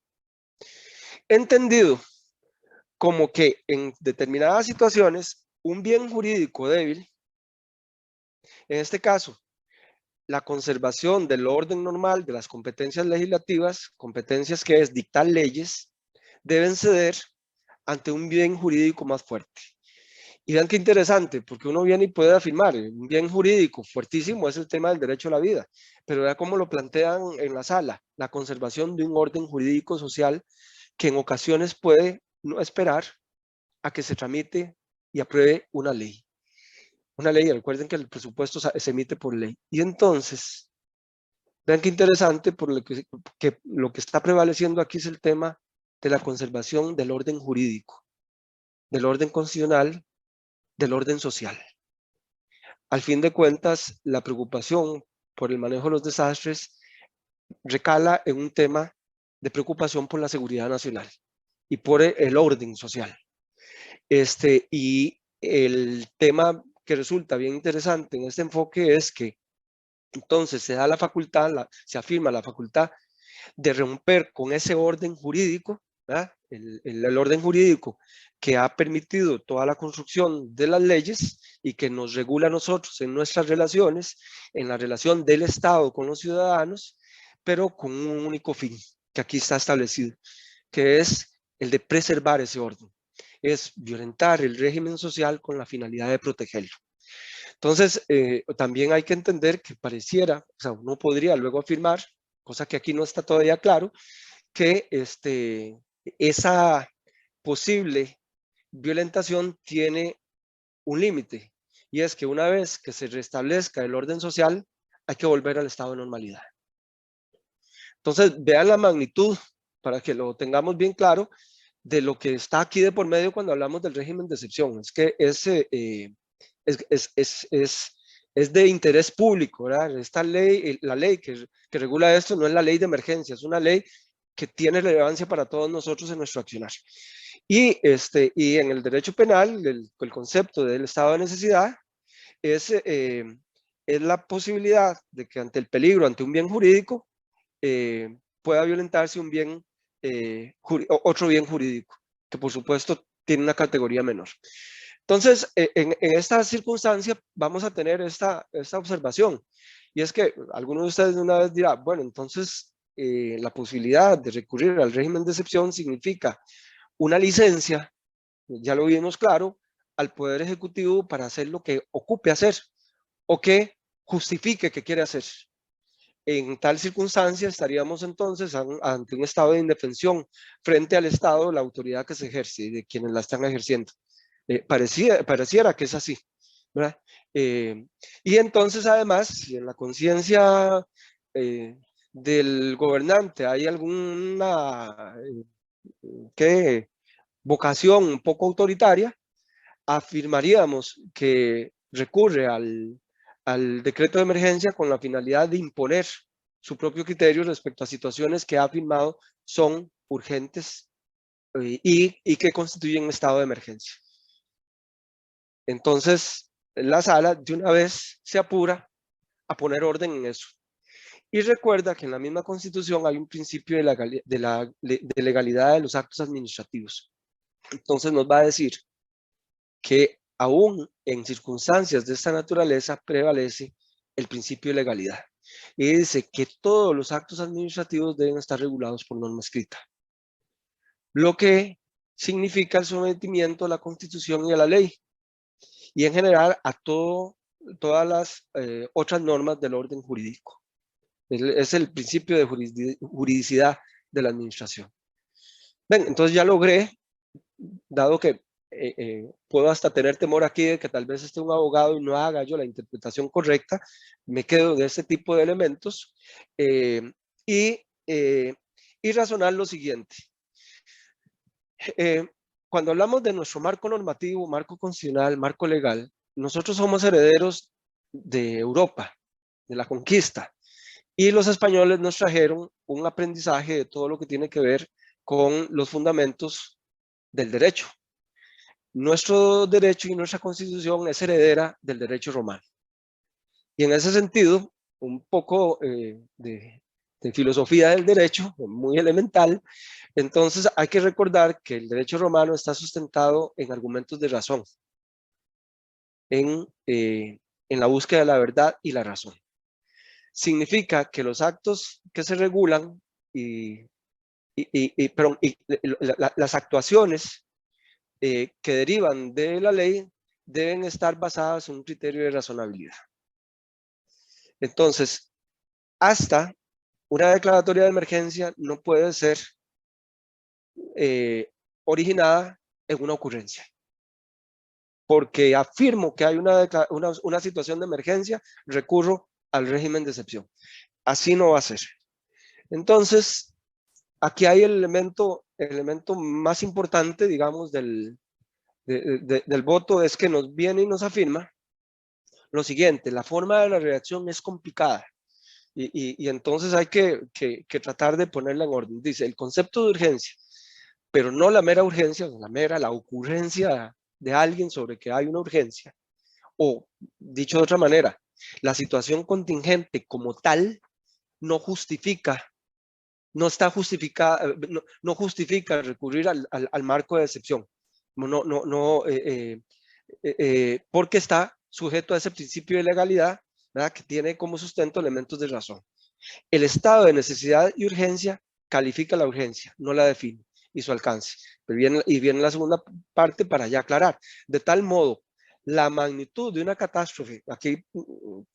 Entendido como que en determinadas situaciones, un bien jurídico débil, en este caso, la conservación del orden normal de las competencias legislativas, competencias que es dictar leyes, deben ceder ante un bien jurídico más fuerte. Y vean qué interesante, porque uno viene y puede afirmar, un bien jurídico fuertísimo es el tema del derecho a la vida, pero vea cómo lo plantean en la sala, la conservación de un orden jurídico social que en ocasiones puede no esperar a que se tramite y apruebe una ley. Una ley, recuerden que el presupuesto se emite por ley. Y entonces, vean qué interesante, por lo que está prevaleciendo aquí es el tema de la conservación del orden jurídico, del orden constitucional, del orden social. Al fin de cuentas, la preocupación por el manejo de los desastres recala en un tema de preocupación por la seguridad nacional y por el orden social. Y el tema que resulta bien interesante en este enfoque es que entonces se da la facultad, se afirma la facultad de romper con ese orden jurídico, el orden jurídico que ha permitido toda la construcción de las leyes y que nos regula a nosotros en nuestras relaciones, en la relación del Estado con los ciudadanos, pero con un único fin que aquí está establecido, que es el de preservar ese orden, es violentar el régimen social con la finalidad de protegerlo. Entonces, también hay que entender que pareciera, o sea, uno podría luego afirmar, cosa que aquí no está todavía claro, que esa posible violentación tiene un límite, y es que una vez que se restablezca el orden social, hay que volver al estado de normalidad. Entonces, vean la magnitud, para que lo tengamos bien claro, de lo que está aquí de por medio cuando hablamos del régimen de excepción. Es que es de interés público, ¿verdad? Esta ley, la ley que regula esto no es la ley de emergencia, es una ley que tiene relevancia para todos nosotros en nuestro accionar. Y en el derecho penal, el concepto del estado de necesidad es la posibilidad de que ante el peligro, ante un bien jurídico, pueda violentarse un bien, otro bien jurídico, que por supuesto tiene una categoría menor. Entonces, en esta circunstancia vamos a tener esta observación, y es que algunos de ustedes de una vez dirán, bueno, entonces la posibilidad de recurrir al régimen de excepción significa una licencia, ya lo vimos claro, al Poder Ejecutivo para hacer lo que ocupe hacer o que justifique que quiere hacer. En tal circunstancia estaríamos entonces ante un estado de indefensión frente al Estado, la autoridad que se ejerce y de quienes la están ejerciendo. Pareciera que es así, ¿verdad? Y entonces además, si en la conciencia del gobernante hay alguna vocación un poco autoritaria, afirmaríamos que recurre al decreto de emergencia con la finalidad de imponer su propio criterio respecto a situaciones que ha afirmado son urgentes y que constituyen un estado de emergencia. Entonces, la sala de una vez se apura a poner orden en eso. Y recuerda que en la misma Constitución hay un principio de legalidad de los actos administrativos. Entonces nos va a decir que aún en circunstancias de esta naturaleza prevalece el principio de legalidad. Y dice que todos los actos administrativos deben estar regulados por norma escrita, lo que significa el sometimiento a la Constitución y a la ley, y en general a todas las otras normas del orden jurídico. Es el principio de juridicidad de la administración. Ven, entonces ya logré, dado que puedo hasta tener temor aquí de que tal vez esté un abogado y no haga yo la interpretación correcta, me quedo de este tipo de elementos y razonar lo siguiente. Cuando hablamos de nuestro marco normativo, marco constitucional, marco legal, nosotros somos herederos de Europa, de la conquista, y los españoles nos trajeron un aprendizaje de todo lo que tiene que ver con los fundamentos del derecho. Nuestro derecho y nuestra constitución es heredera del derecho romano. Y en ese sentido, un poco de filosofía del derecho, muy elemental, entonces hay que recordar que el derecho romano está sustentado en argumentos de razón, en la búsqueda de la verdad y la razón. significa que los actos que se regulan las actuaciones que derivan de la ley deben estar basadas en un criterio de razonabilidad. Entonces, hasta una declaratoria de emergencia no puede ser originada en una ocurrencia. Porque afirmo que hay una situación de emergencia, recurro al régimen de excepción. Así no va a ser. Entonces, aquí hay el elemento más importante, digamos, del voto, es que nos viene y nos afirma lo siguiente: la forma de la redacción es complicada y entonces hay que tratar de ponerla en orden. Dice, el concepto de urgencia, pero no la mera urgencia, la ocurrencia de alguien sobre que hay una urgencia, o dicho de otra manera, la situación contingente como tal no justifica, no está justificada, no justifica recurrir al marco de excepción, porque está sujeto a ese principio de legalidad, ¿verdad?, que tiene como sustento elementos de razón. El estado de necesidad y urgencia califica la urgencia, no la define, y su alcance. Pero viene la segunda parte para ya aclarar. De tal modo, la magnitud de una catástrofe, aquí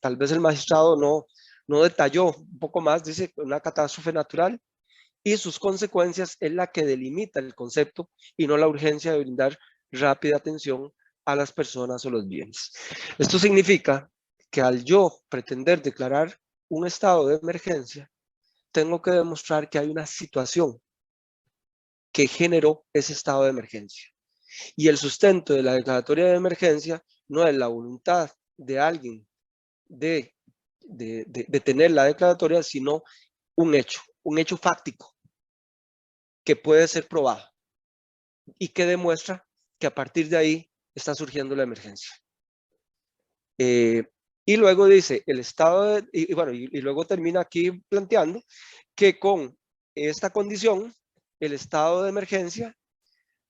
tal vez el magistrado no detalló un poco más, dice una catástrofe natural, y sus consecuencias es la que delimita el concepto y no la urgencia de brindar rápida atención a las personas o los bienes. Esto significa que al yo pretender declarar un estado de emergencia, tengo que demostrar que hay una situación que generó ese estado de emergencia. Y el sustento de la declaratoria de emergencia no es la voluntad de alguien de tener la declaratoria, sino un hecho fáctico que puede ser probado y que demuestra que a partir de ahí está surgiendo la emergencia. Y luego dice, el estado y luego termina aquí planteando que con esta condición, el estado de emergencia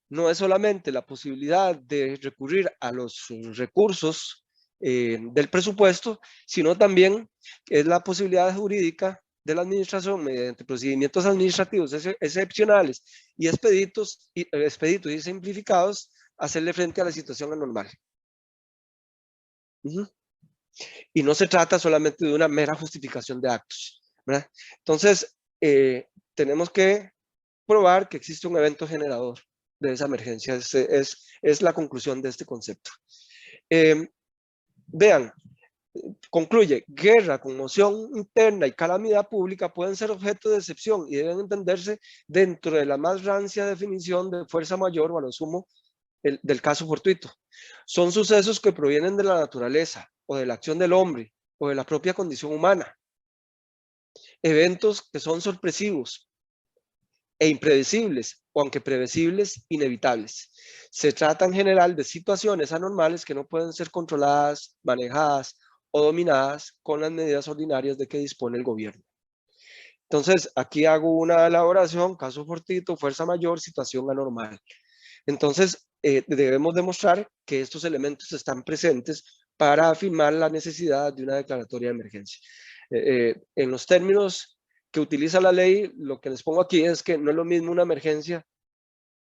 no es solamente la posibilidad de recurrir a los recursos del presupuesto, sino también es la posibilidad jurídica de la administración mediante procedimientos administrativos excepcionales y expeditos y simplificados, hacerle frente a la situación anormal. Y no se trata solamente de una mera justificación de actos, ¿verdad? Entonces, tenemos que probar que existe un evento generador de esa emergencia. Es la conclusión de este concepto. Vean, concluye, guerra, conmoción interna y calamidad pública pueden ser objeto de excepción y deben entenderse dentro de la más rancia definición de fuerza mayor o a lo sumo del caso fortuito. Son sucesos que provienen de la naturaleza o de la acción del hombre o de la propia condición humana. Eventos que son sorpresivos e impredecibles, o aunque previsibles, inevitables. Se trata en general de situaciones anormales que no pueden ser controladas, manejadas o dominadas con las medidas ordinarias de que dispone el gobierno. Entonces, aquí hago una elaboración, caso fortuito, fuerza mayor, situación anormal. Entonces, debemos demostrar que estos elementos están presentes para afirmar la necesidad de una declaratoria de emergencia. En los términos que utiliza la ley, lo que les pongo aquí es que no es lo mismo una emergencia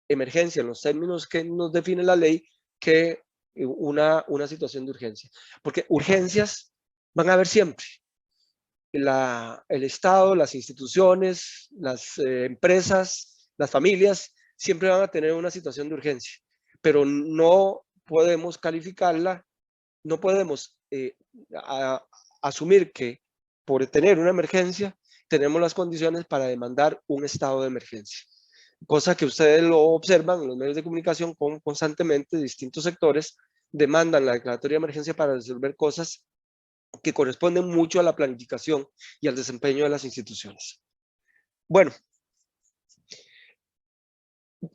en los términos que nos define la ley que una situación de urgencia. Porque urgencias van a haber siempre. El Estado, las instituciones, las empresas, las familias, siempre van a tener una situación de urgencia. Pero no podemos calificarla, no podemos asumir que por tener una emergencia tenemos las condiciones para demandar un estado de emergencia. Cosa que ustedes lo observan en los medios de comunicación constantemente, distintos sectores demandan la declaratoria de emergencia para resolver cosas que corresponden mucho a la planificación y al desempeño de las instituciones. Bueno,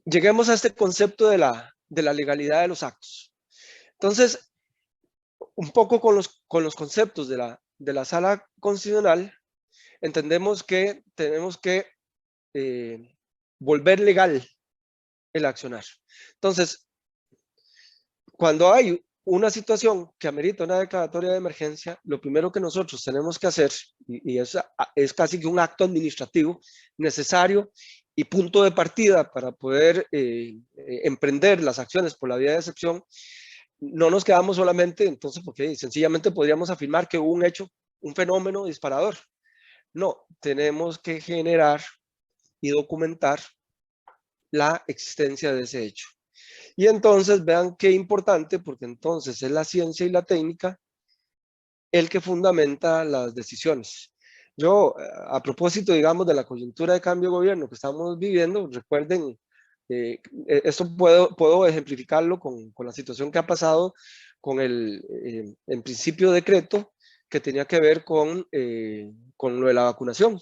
lleguemos a este concepto de la legalidad de los actos. Entonces, un poco con los conceptos de la Sala Constitucional, entendemos que tenemos que volver legal el accionar. Entonces, cuando hay una situación que amerita una declaratoria de emergencia, lo primero que nosotros tenemos que hacer, y es casi que un acto administrativo necesario y punto de partida para poder emprender las acciones por la vía de excepción, no nos quedamos solamente, entonces, porque sencillamente podríamos afirmar que hubo un hecho, un fenómeno disparador. No, tenemos que generar y documentar la existencia de ese hecho. Y entonces vean qué importante, porque entonces es la ciencia y la técnica el que fundamenta las decisiones. Yo, a propósito, digamos, de la coyuntura de cambio de gobierno que estamos viviendo, recuerden, esto puedo ejemplificarlo con la situación que ha pasado con el, en principio, decreto que tenía que ver con lo de la vacunación.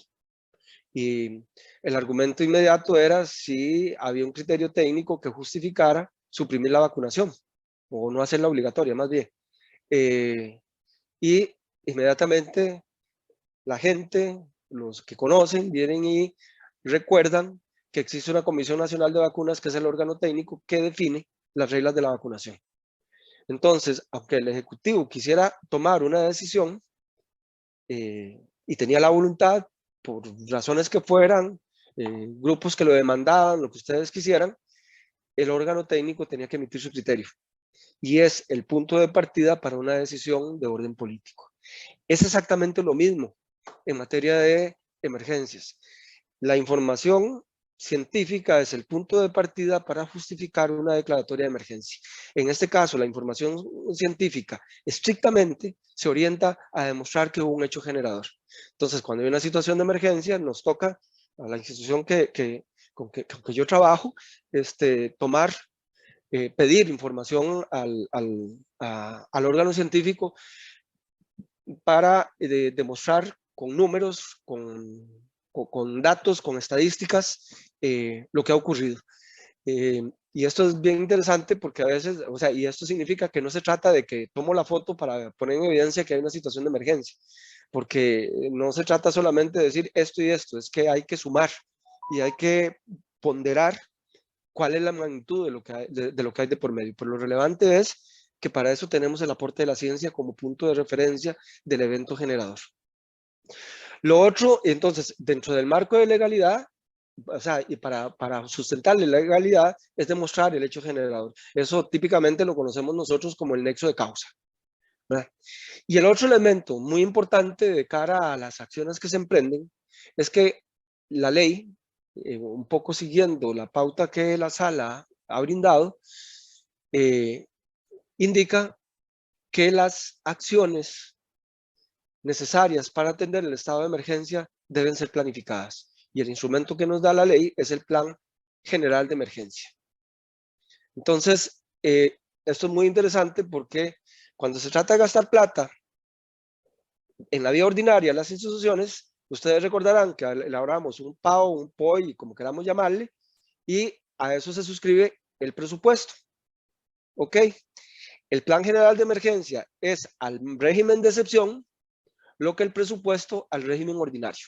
Y el argumento inmediato era si había un criterio técnico que justificara suprimir la vacunación o no hacerla obligatoria, más bien. Y inmediatamente la gente, los que conocen, vienen y recuerdan que existe una Comisión Nacional de Vacunas, que es el órgano técnico que define las reglas de la vacunación. Entonces, aunque el Ejecutivo quisiera tomar una decisión y tenía la voluntad, por razones que fueran, grupos que lo demandaban, lo que ustedes quisieran, el órgano técnico tenía que emitir su criterio. Y es el punto de partida para una decisión de orden político. Es exactamente lo mismo en materia de emergencias. La información científica es el punto de partida para justificar una declaratoria de emergencia. En este caso, la información científica estrictamente se orienta a demostrar que hubo un hecho generador. Entonces, cuando hay una situación de emergencia, nos toca a la institución con que yo trabajo, pedir información al órgano científico para demostrar con números, con datos, con estadísticas, lo que ha ocurrido. Y esto es bien interesante porque a veces, o sea, y esto significa que no se trata de que tomo la foto para poner en evidencia que hay una situación de emergencia, porque no se trata solamente de decir esto y esto, es que hay que sumar y hay que ponderar cuál es la magnitud de lo que hay de por medio. Pero lo relevante es que para eso tenemos el aporte de la ciencia como punto de referencia del evento generador. Lo otro, entonces, dentro del marco de legalidad, o sea, y para sustentar la legalidad, es demostrar el hecho generador. Eso típicamente lo conocemos nosotros como el nexo de causa, ¿verdad? Y el otro elemento muy importante de cara a las acciones que se emprenden es que la ley, un poco siguiendo la pauta que la sala ha brindado, indica que las acciones necesarias para atender el estado de emergencia deben ser planificadas. Y el instrumento que nos da la ley es el Plan General de Emergencia. Entonces, esto es muy interesante porque cuando se trata de gastar plata en la vía ordinaria, las instituciones, ustedes recordarán que elaboramos un PAO, un POI, como queramos llamarle, y a eso se suscribe el presupuesto. ¿Ok? El Plan General de Emergencia es al régimen de excepción lo que el presupuesto al régimen ordinario.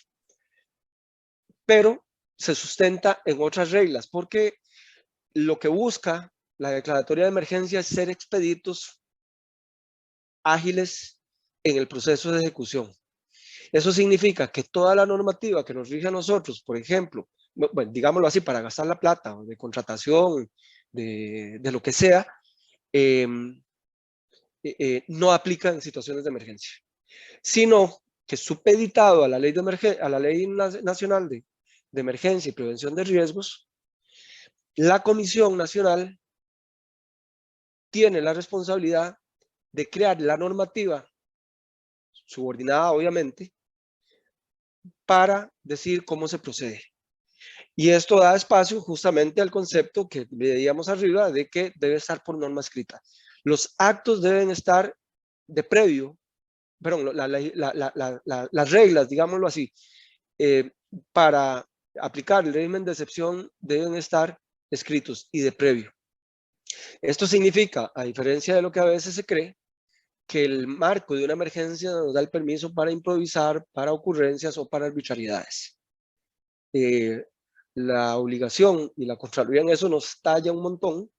Pero se sustenta en otras reglas, porque lo que busca la declaratoria de emergencia es ser expeditos, ágiles en el proceso de ejecución. Eso significa que toda la normativa que nos rige a nosotros, por ejemplo, bueno, digámoslo así, para gastar la plata, de contratación, de lo que sea, no aplica en situaciones de emergencia, sino que supeditado a la ley, a la ley nacional de emergencia y prevención de riesgos, la Comisión Nacional tiene la responsabilidad de crear la normativa, subordinada obviamente, para decir cómo se procede. Y esto da espacio justamente al concepto que veíamos arriba de que debe estar por norma escrita. Los actos deben estar de previo, perdón, las reglas, digámoslo así, para aplicar el régimen de excepción deben estar escritos y de previo. Esto significa, a diferencia de lo que a veces se cree, que el marco de una emergencia nos da el permiso para improvisar, para ocurrencias o para arbitrariedades. La obligación y la Contraloría en eso nos talla un montón,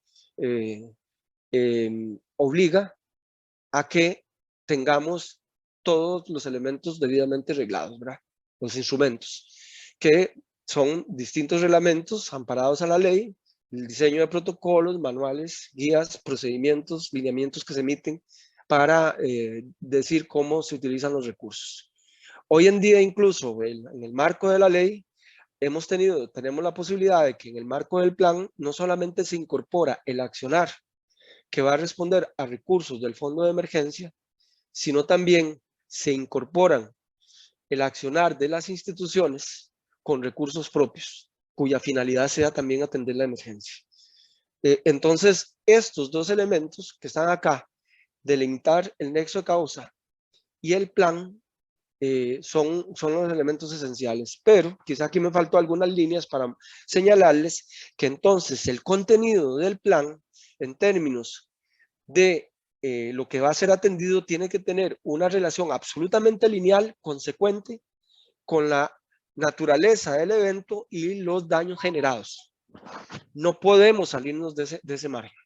obliga a que tengamos todos los elementos debidamente reglados, ¿verdad? Los instrumentos, que son distintos reglamentos amparados a la ley, el diseño de protocolos, manuales, guías, procedimientos, lineamientos que se emiten para decir cómo se utilizan los recursos. Hoy en día, incluso en el marco de la ley, tenemos la posibilidad de que en el marco del plan no solamente se incorpora el accionar que va a responder a recursos del fondo de emergencia, sino también se incorporan el accionar de las instituciones con recursos propios, cuya finalidad sea también atender la emergencia. Entonces, estos dos elementos que están acá, delimitar el nexo de causa y el plan, son los elementos esenciales, pero quizá aquí me faltó algunas líneas para señalarles que entonces el contenido del plan, en términos de lo que va a ser atendido, tiene que tener una relación absolutamente lineal, consecuente, con la naturaleza del evento y los daños generados. No podemos salirnos de ese margen.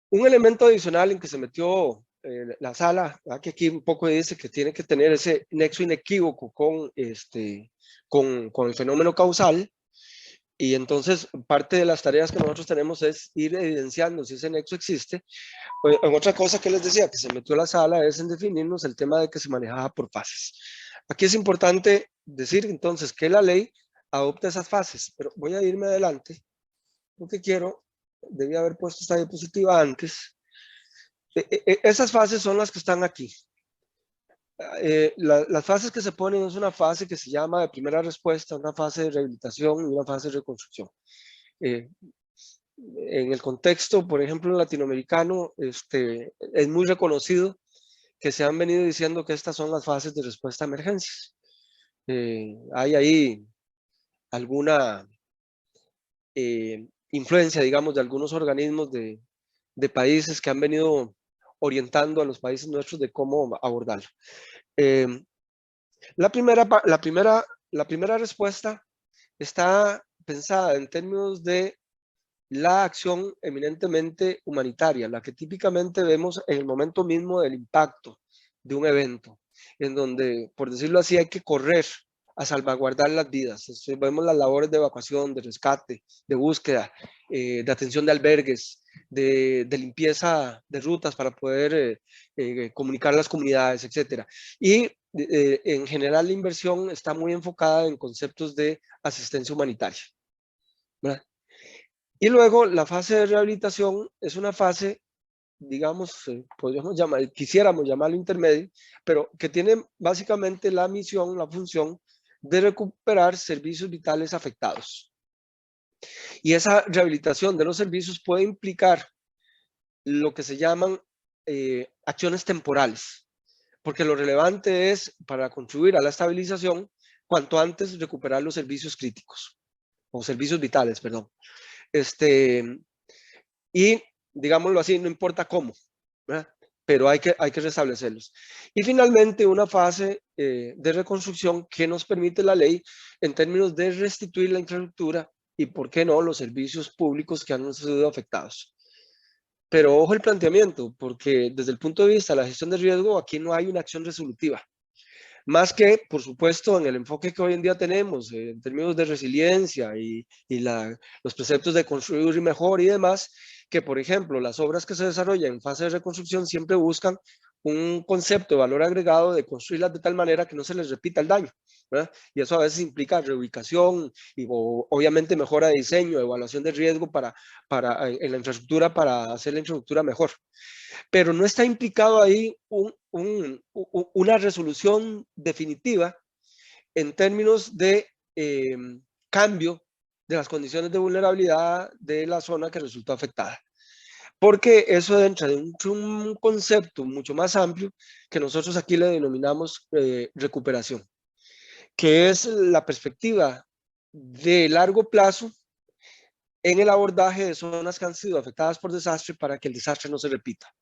Un elemento adicional en que se metió la sala, que aquí un poco dice que tiene que tener ese nexo inequívoco con el fenómeno causal, y entonces parte de las tareas que nosotros tenemos es ir evidenciando si ese nexo existe. Otra cosa que les decía que se metió la sala es en definirnos el tema de que se manejaba por fases. Aquí es importante decir entonces que la ley adopta esas fases, pero voy a irme adelante porque debía haber puesto esta diapositiva antes. Esas fases son las que están aquí. Las fases que se ponen es una fase que se llama de primera respuesta, una fase de rehabilitación y una fase de reconstrucción. En el contexto, por ejemplo, latinoamericano, es muy reconocido que se han venido diciendo que estas son las fases de respuesta a emergencias. Hay ahí alguna influencia, digamos, de algunos organismos de países que han venido orientando a los países nuestros de cómo abordarlo. La primera respuesta está pensada en términos de la acción eminentemente humanitaria, la que típicamente vemos en el momento mismo del impacto de un evento, en donde, por decirlo así, hay que correr a salvaguardar las vidas. Vemos las labores de evacuación, de rescate, de búsqueda, de atención de albergues, de limpieza de rutas para poder comunicar a las comunidades, etc. Y en general la inversión está muy enfocada en conceptos de asistencia humanitaria, ¿verdad? Y luego la fase de rehabilitación es una fase, digamos, quisiéramos llamarlo intermedio, pero que tiene básicamente la misión, la función de recuperar servicios vitales afectados. Y esa rehabilitación de los servicios puede implicar lo que se llaman acciones temporales, porque lo relevante es, para contribuir a la estabilización, cuanto antes recuperar los servicios críticos, o servicios vitales, perdón. Y digámoslo así, no importa cómo, ¿verdad? Pero hay que restablecerlos. Y finalmente una fase de reconstrucción que nos permite la ley en términos de restituir la infraestructura y, ¿por qué no?, los servicios públicos que han sido afectados. Pero ojo el planteamiento, porque desde el punto de vista de la gestión de riesgo, aquí no hay una acción resolutiva. Más que, por supuesto, en el enfoque que hoy en día tenemos, en términos de resiliencia y los preceptos de construir mejor y demás, que, por ejemplo, las obras que se desarrollan en fase de reconstrucción siempre buscan un concepto de valor agregado de construirlas de tal manera que no se les repita el daño, ¿verdad? Y eso a veces implica reubicación y obviamente mejora de diseño, evaluación de riesgo en la infraestructura para hacer la infraestructura mejor. Pero no está implicado ahí una resolución definitiva en términos de cambio de las condiciones de vulnerabilidad de la zona que resultó afectada. Porque eso entra de un concepto mucho más amplio que nosotros aquí le denominamos recuperación, que es la perspectiva de largo plazo en el abordaje de zonas que han sido afectadas por desastre para que el desastre no se repita.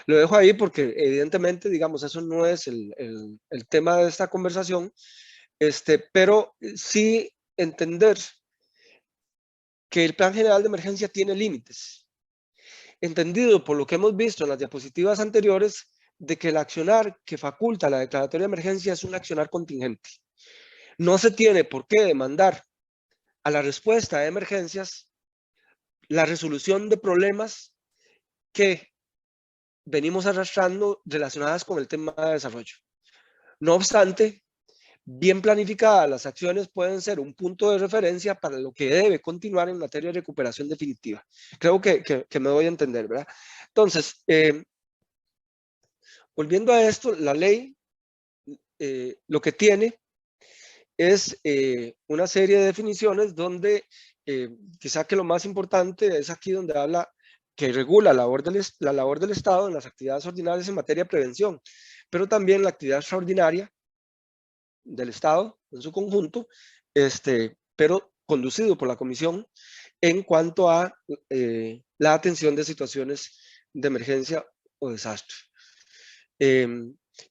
Lo dejo ahí porque evidentemente, digamos, eso no es el tema de esta conversación, pero sí entender que el Plan General de Emergencia tiene límites entendido por lo que hemos visto en las diapositivas anteriores, de que el accionar que faculta la declaratoria de emergencia es un accionar contingente. No se tiene por qué demandar a la respuesta de emergencias la resolución de problemas que venimos arrastrando relacionadas con el tema de desarrollo. No obstante, bien planificadas, las acciones pueden ser un punto de referencia para lo que debe continuar en materia de recuperación definitiva. Creo que me doy a entender, ¿verdad? Entonces, volviendo a esto, la ley lo que tiene es una serie de definiciones donde quizá que lo más importante es aquí donde habla que regula la labor del Estado en las actividades ordinarias en materia de prevención, pero también la actividad extraordinaria del Estado en su conjunto, pero conducido por la Comisión en cuanto a la atención de situaciones de emergencia o desastre.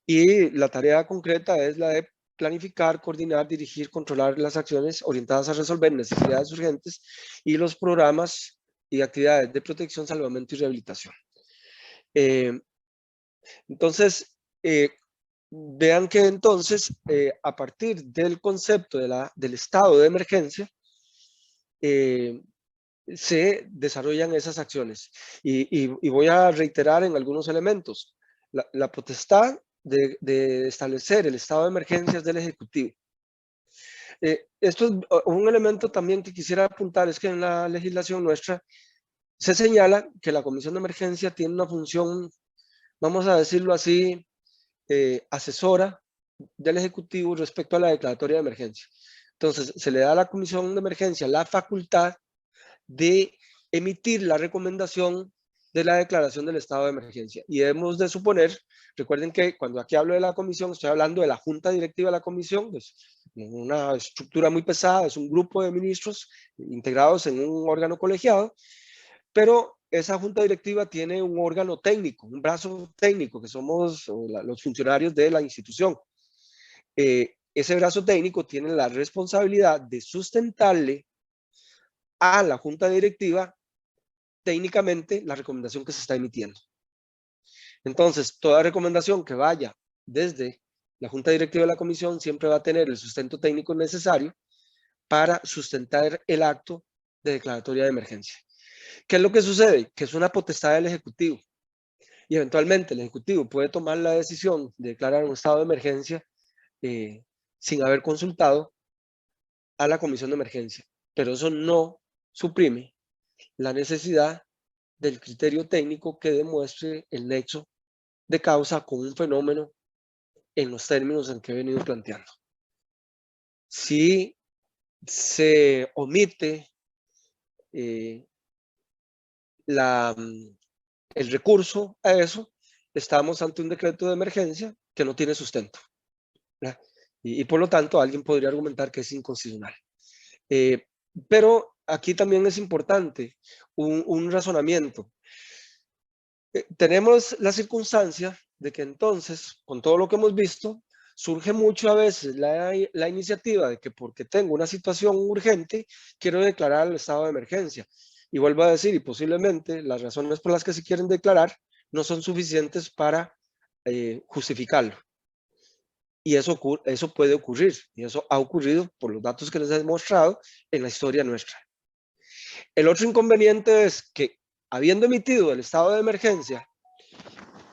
Y la tarea concreta es la de planificar, coordinar, dirigir, controlar las acciones orientadas a resolver necesidades urgentes y los programas y actividades de protección, salvamento y rehabilitación. Entonces, vean que entonces, a partir del concepto del estado de emergencia, se desarrollan esas acciones. Y voy a reiterar en algunos elementos. La potestad de establecer el estado de emergencia es del Ejecutivo. Esto es un elemento también que quisiera apuntar, es que en la legislación nuestra se señala que la Comisión de Emergencia tiene una función, vamos a decirlo así, asesora del Ejecutivo respecto a la declaratoria de emergencia. Entonces, se le da a la Comisión de Emergencia la facultad de emitir la recomendación de la declaración del estado de emergencia. Y hemos de suponer, recuerden que cuando aquí hablo de la comisión, estoy hablando de la junta directiva de la comisión, es una estructura muy pesada, es un grupo de ministros integrados en un órgano colegiado, pero esa junta directiva tiene un órgano técnico, un brazo técnico, que somos los funcionarios de la institución. Ese brazo técnico tiene la responsabilidad de sustentarle a la junta directiva técnicamente la recomendación que se está emitiendo. Entonces, toda recomendación que vaya desde la junta directiva de la comisión siempre va a tener el sustento técnico necesario para sustentar el acto de declaratoria de emergencia. ¿Qué es lo que sucede? Que es una potestad del Ejecutivo y eventualmente el Ejecutivo puede tomar la decisión de declarar un estado de emergencia sin haber consultado a la comisión de emergencia, pero eso no suprime la necesidad del criterio técnico que demuestre el nexo de causa con un fenómeno en los términos en que he venido planteando. Si se omite el recurso a eso, estamos ante un decreto de emergencia que no tiene sustento, ¿verdad? Y por lo tanto alguien podría argumentar que es inconstitucional. Pero aquí también es importante un razonamiento. Tenemos la circunstancia de que entonces, con todo lo que hemos visto, surge mucho a veces la iniciativa de que porque tengo una situación urgente, quiero declarar el estado de emergencia. Y vuelvo a decir, y posiblemente las razones por las que se quieren declarar no son suficientes para justificarlo. Y eso puede ocurrir, y eso ha ocurrido por los datos que les he mostrado en la historia nuestra. El otro inconveniente es que, habiendo emitido el estado de emergencia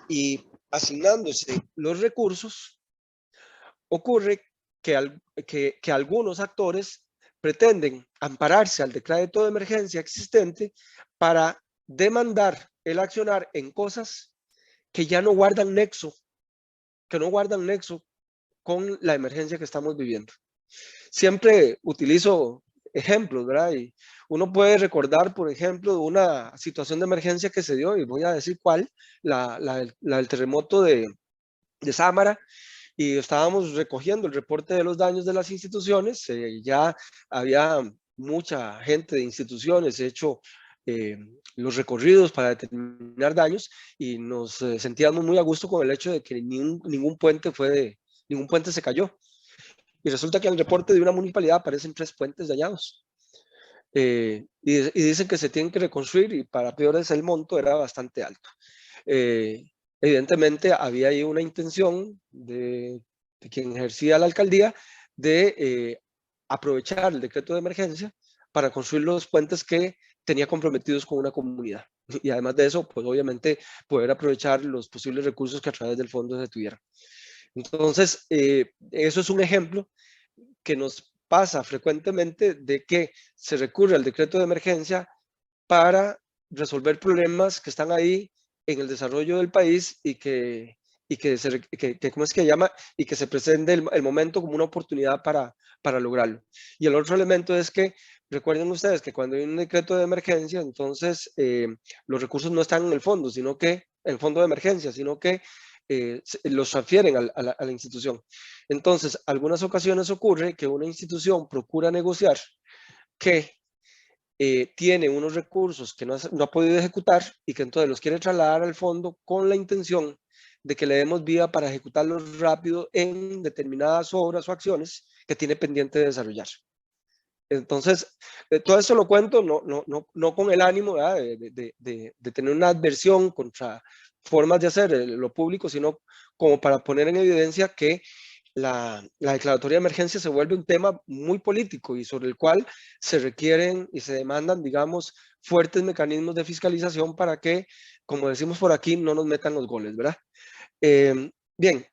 y asignándose los recursos, ocurre que algunos actores pretenden ampararse al decreto de emergencia existente para demandar el accionar en cosas que ya no guardan nexo, con la emergencia que estamos viviendo. Siempre utilizo ejemplos, ¿verdad? Y uno puede recordar, por ejemplo, una situación de emergencia que se dio, y voy a decir cuál, la del terremoto de Sámara, y estábamos recogiendo el reporte de los daños de las instituciones, ya había mucha gente de instituciones hecho los recorridos para determinar daños, y nos sentíamos muy a gusto con el hecho de que ningún puente se cayó. Y resulta que en el reporte de una municipalidad aparecen 3 puentes dañados. y dicen que se tienen que reconstruir, y para peores el monto era bastante alto. Evidentemente había ahí una intención de quien ejercía la alcaldía de aprovechar el decreto de emergencia para construir los puentes que tenía comprometidos con una comunidad. Y además de eso, pues obviamente poder aprovechar los posibles recursos que a través del fondo se tuvieran. Entonces, eso es un ejemplo que nos pasa frecuentemente, de que se recurre al decreto de emergencia para resolver problemas que están ahí en el desarrollo del país y que ¿cómo es que llama? Y que se presente el momento como una oportunidad para lograrlo. Y el otro elemento es que recuerden ustedes que cuando hay un decreto de emergencia, entonces los recursos no están en el fondo, sino que en el fondo de emergencia, sino que los transfieren a la institución. Entonces, algunas ocasiones ocurre que una institución procura negociar que tiene unos recursos que no ha podido ejecutar y que entonces los quiere trasladar al fondo con la intención de que le demos vía para ejecutarlos rápido en determinadas obras o acciones que tiene pendiente de desarrollar. Entonces, todo esto lo cuento no con el ánimo de tener una adversión contra formas de hacer lo público, sino como para poner en evidencia que la declaratoria de emergencia se vuelve un tema muy político y sobre el cual se requieren y se demandan, digamos, fuertes mecanismos de fiscalización para que, como decimos por aquí, no nos metan los goles, ¿verdad? Bien,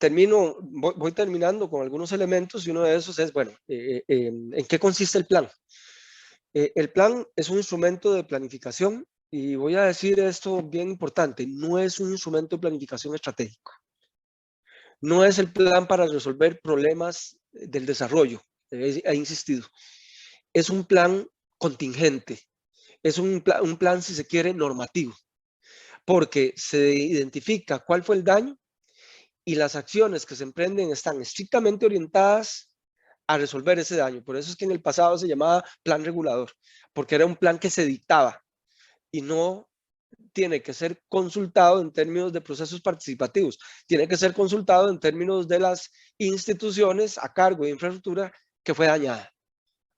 voy terminando con algunos elementos, y uno de esos es, bueno, ¿en qué consiste el plan? El plan es un instrumento de planificación, y voy a decir esto bien importante: no es un instrumento de planificación estratégico. No es el plan para resolver problemas del desarrollo, he insistido. Es un plan contingente, es un plan, si se quiere, normativo, porque se identifica cuál fue el daño y las acciones que se emprenden están estrictamente orientadas a resolver ese daño. Por eso es que en el pasado se llamaba plan regulador, porque era un plan que se dictaba y no tiene que ser consultado en términos de procesos participativos, tiene que ser consultado en términos de las instituciones a cargo de infraestructura que fue dañada,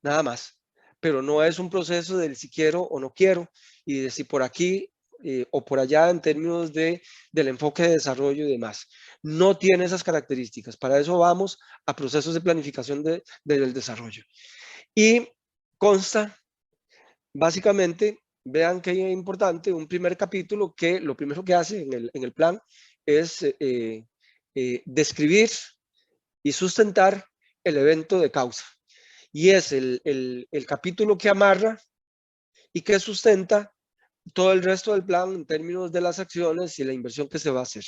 nada más. Pero no es un proceso del si quiero o no quiero, y de si por aquí o por allá en términos del enfoque de desarrollo y demás. No tiene esas características. Para eso vamos a procesos de planificación del desarrollo. Y consta, básicamente, vean que es importante, un primer capítulo que lo primero que hace en el plan es describir y sustentar el evento de causa. Y es el capítulo que amarra y que sustenta todo el resto del plan en términos de las acciones y la inversión que se va a hacer.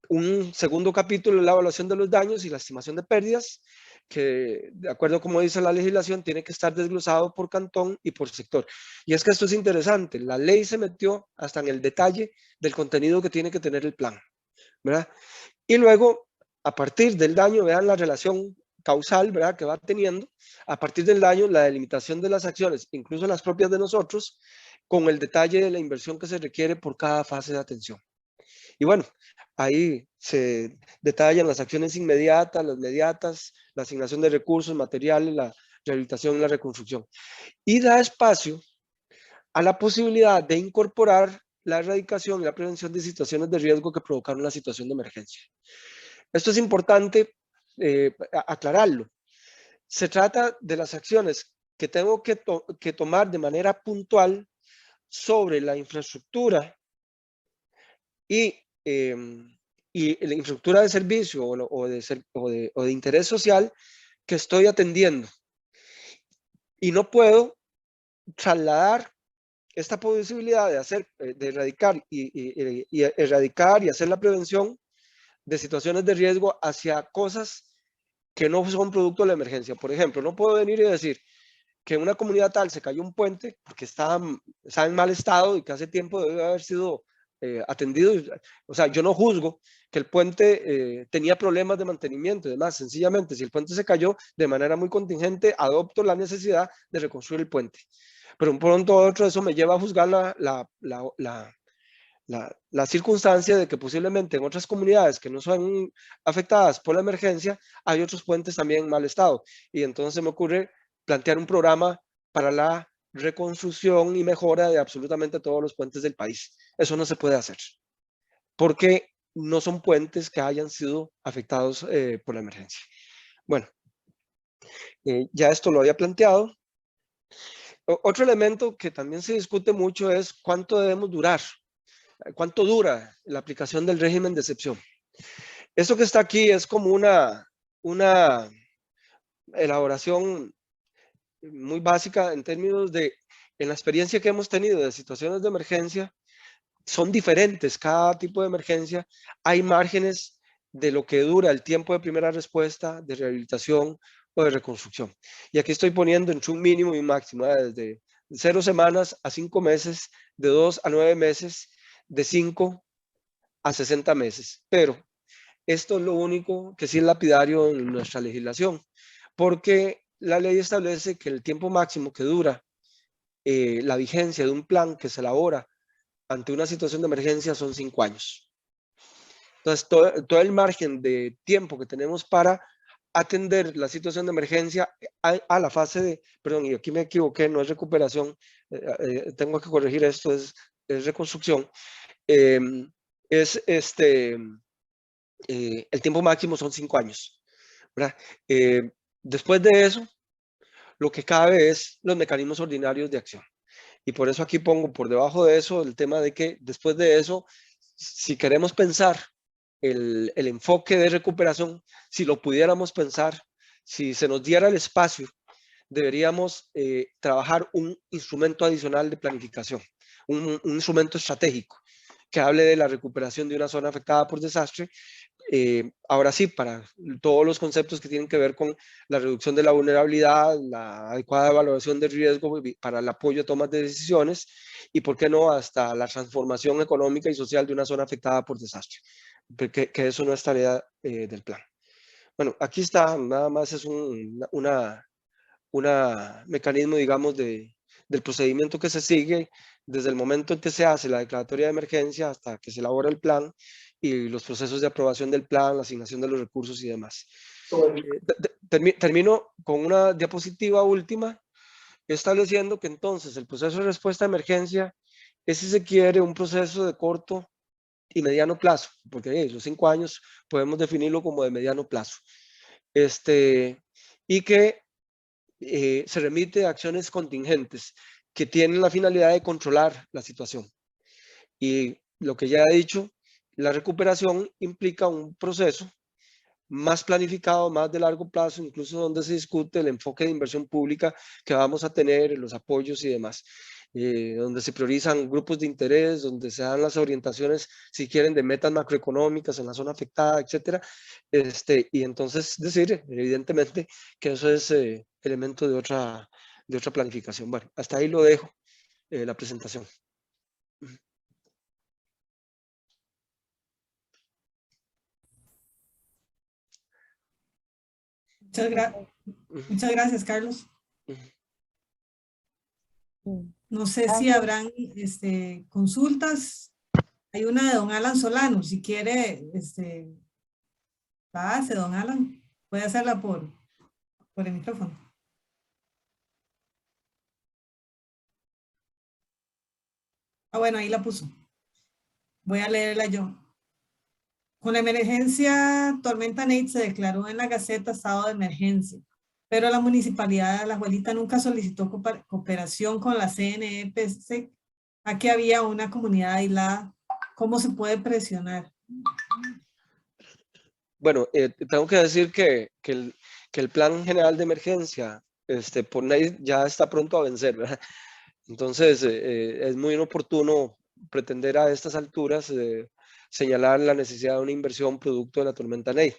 Un segundo capítulo es la evaluación de los daños y la estimación de pérdidas, que de acuerdo a como dice la legislación tiene que estar desglosado por cantón y por sector. Y es que esto es interesante, la ley se metió hasta en el detalle del contenido que tiene que tener el plan, ¿verdad? Y luego, a partir del daño, vean la relación causal, ¿verdad?, que va teniendo. A partir del daño, la delimitación de las acciones, incluso las propias de nosotros, con el detalle de la inversión que se requiere por cada fase de atención. Y bueno, ahí se detallan las acciones inmediatas, las mediatas, la asignación de recursos, materiales, la rehabilitación y la reconstrucción. Y da espacio a la posibilidad de incorporar la erradicación y la prevención de situaciones de riesgo que provocaron la situación de emergencia. Esto es importante aclararlo. Se trata de las acciones que tengo que tomar de manera puntual sobre la infraestructura y la infraestructura de servicio o de interés social que estoy atendiendo. Y no puedo trasladar esta posibilidad de erradicar y hacer la prevención de situaciones de riesgo hacia cosas que no son producto de la emergencia. Por ejemplo, no puedo venir y decir que en una comunidad tal se cayó un puente porque está en mal estado y que hace tiempo debe haber sido atendido. O sea, yo no juzgo que el puente tenía problemas de mantenimiento y demás. Sencillamente, si el puente se cayó de manera muy contingente, adopto la necesidad de reconstruir el puente. Pero un pronto a otro eso me lleva a juzgar la circunstancia de que posiblemente en otras comunidades que no son afectadas por la emergencia hay otros puentes también en mal estado, y entonces me ocurre plantear un programa para la reconstrucción y mejora de absolutamente todos los puentes del país. Eso no se puede hacer, porque no son puentes que hayan sido afectados por la emergencia. Bueno, ya esto lo había planteado. Otro elemento que también se discute mucho es cuánto debemos durar, cuánto dura la aplicación del régimen de excepción. Esto que está aquí es como una elaboración muy básica en términos de, en la experiencia que hemos tenido de situaciones de emergencia, son diferentes cada tipo de emergencia, hay márgenes de lo que dura el tiempo de primera respuesta, de rehabilitación o de reconstrucción. Y aquí estoy poniendo entre un mínimo y un máximo, desde 0 semanas a 5 meses, de 2 a 9 meses, de 5 a 60 meses. Pero esto es lo único que sí es lapidario en nuestra legislación, porque la ley establece que el tiempo máximo que dura la vigencia de un plan que se elabora ante una situación de emergencia son 5 años. Entonces, todo el margen de tiempo que tenemos para atender la situación de emergencia a la fase de, perdón, y aquí me equivoqué, no es recuperación, tengo que corregir esto, es reconstrucción, el tiempo máximo son 5 años, ¿verdad? Después de eso, lo que cabe es los mecanismos ordinarios de acción. Y por eso aquí pongo por debajo de eso el tema de que después de eso, si queremos pensar el enfoque de recuperación, si lo pudiéramos pensar, si se nos diera el espacio, deberíamos trabajar un instrumento adicional de planificación, un instrumento estratégico que hable de la recuperación de una zona afectada por desastre. Ahora sí, para todos los conceptos que tienen que ver con la reducción de la vulnerabilidad, la adecuada evaluación de riesgo para el apoyo a tomas de decisiones y, por qué no, hasta la transformación económica y social de una zona afectada por desastre, que eso no es tarea del plan. Bueno, aquí está, nada más es un mecanismo, digamos, del procedimiento que se sigue desde el momento en que se hace la declaratoria de emergencia hasta que se elabora el plan y los procesos de aprobación del plan, la asignación de los recursos y demás. Termino con una diapositiva última, estableciendo que entonces el proceso de respuesta a emergencia es, si se quiere, un proceso de corto y mediano plazo, porque los 5 años podemos definirlo como de mediano plazo. Y que se remite a acciones contingentes que tienen la finalidad de controlar la situación. Y lo que ya he dicho, la recuperación implica un proceso más planificado, más de largo plazo, incluso donde se discute el enfoque de inversión pública que vamos a tener, los apoyos y demás, donde se priorizan grupos de interés, donde se dan las orientaciones, si quieren, de metas macroeconómicas en la zona afectada, etcétera. Y entonces decir, evidentemente, que eso es elemento de otra planificación. Bueno, hasta ahí lo dejo, la presentación. Muchas gracias, Carlos. No sé si habrán consultas. Hay una de don Alan Solano, si quiere, la hace don Alan. Puede hacerla por el micrófono. Ah, bueno, ahí la puso. Voy a leerla yo. Con la emergencia Tormenta Nate se declaró en la Gaceta estado de emergencia, pero la Municipalidad de Alajuelita nunca solicitó cooperación con la CNEPC, a que había una comunidad aislada. ¿Cómo se puede presionar? Bueno, tengo que decir que el Plan General de Emergencia por Nate ya está pronto a vencer, ¿verdad? Entonces, es muy inoportuno pretender a estas alturas señalar la necesidad de una inversión producto de la tormenta Nate.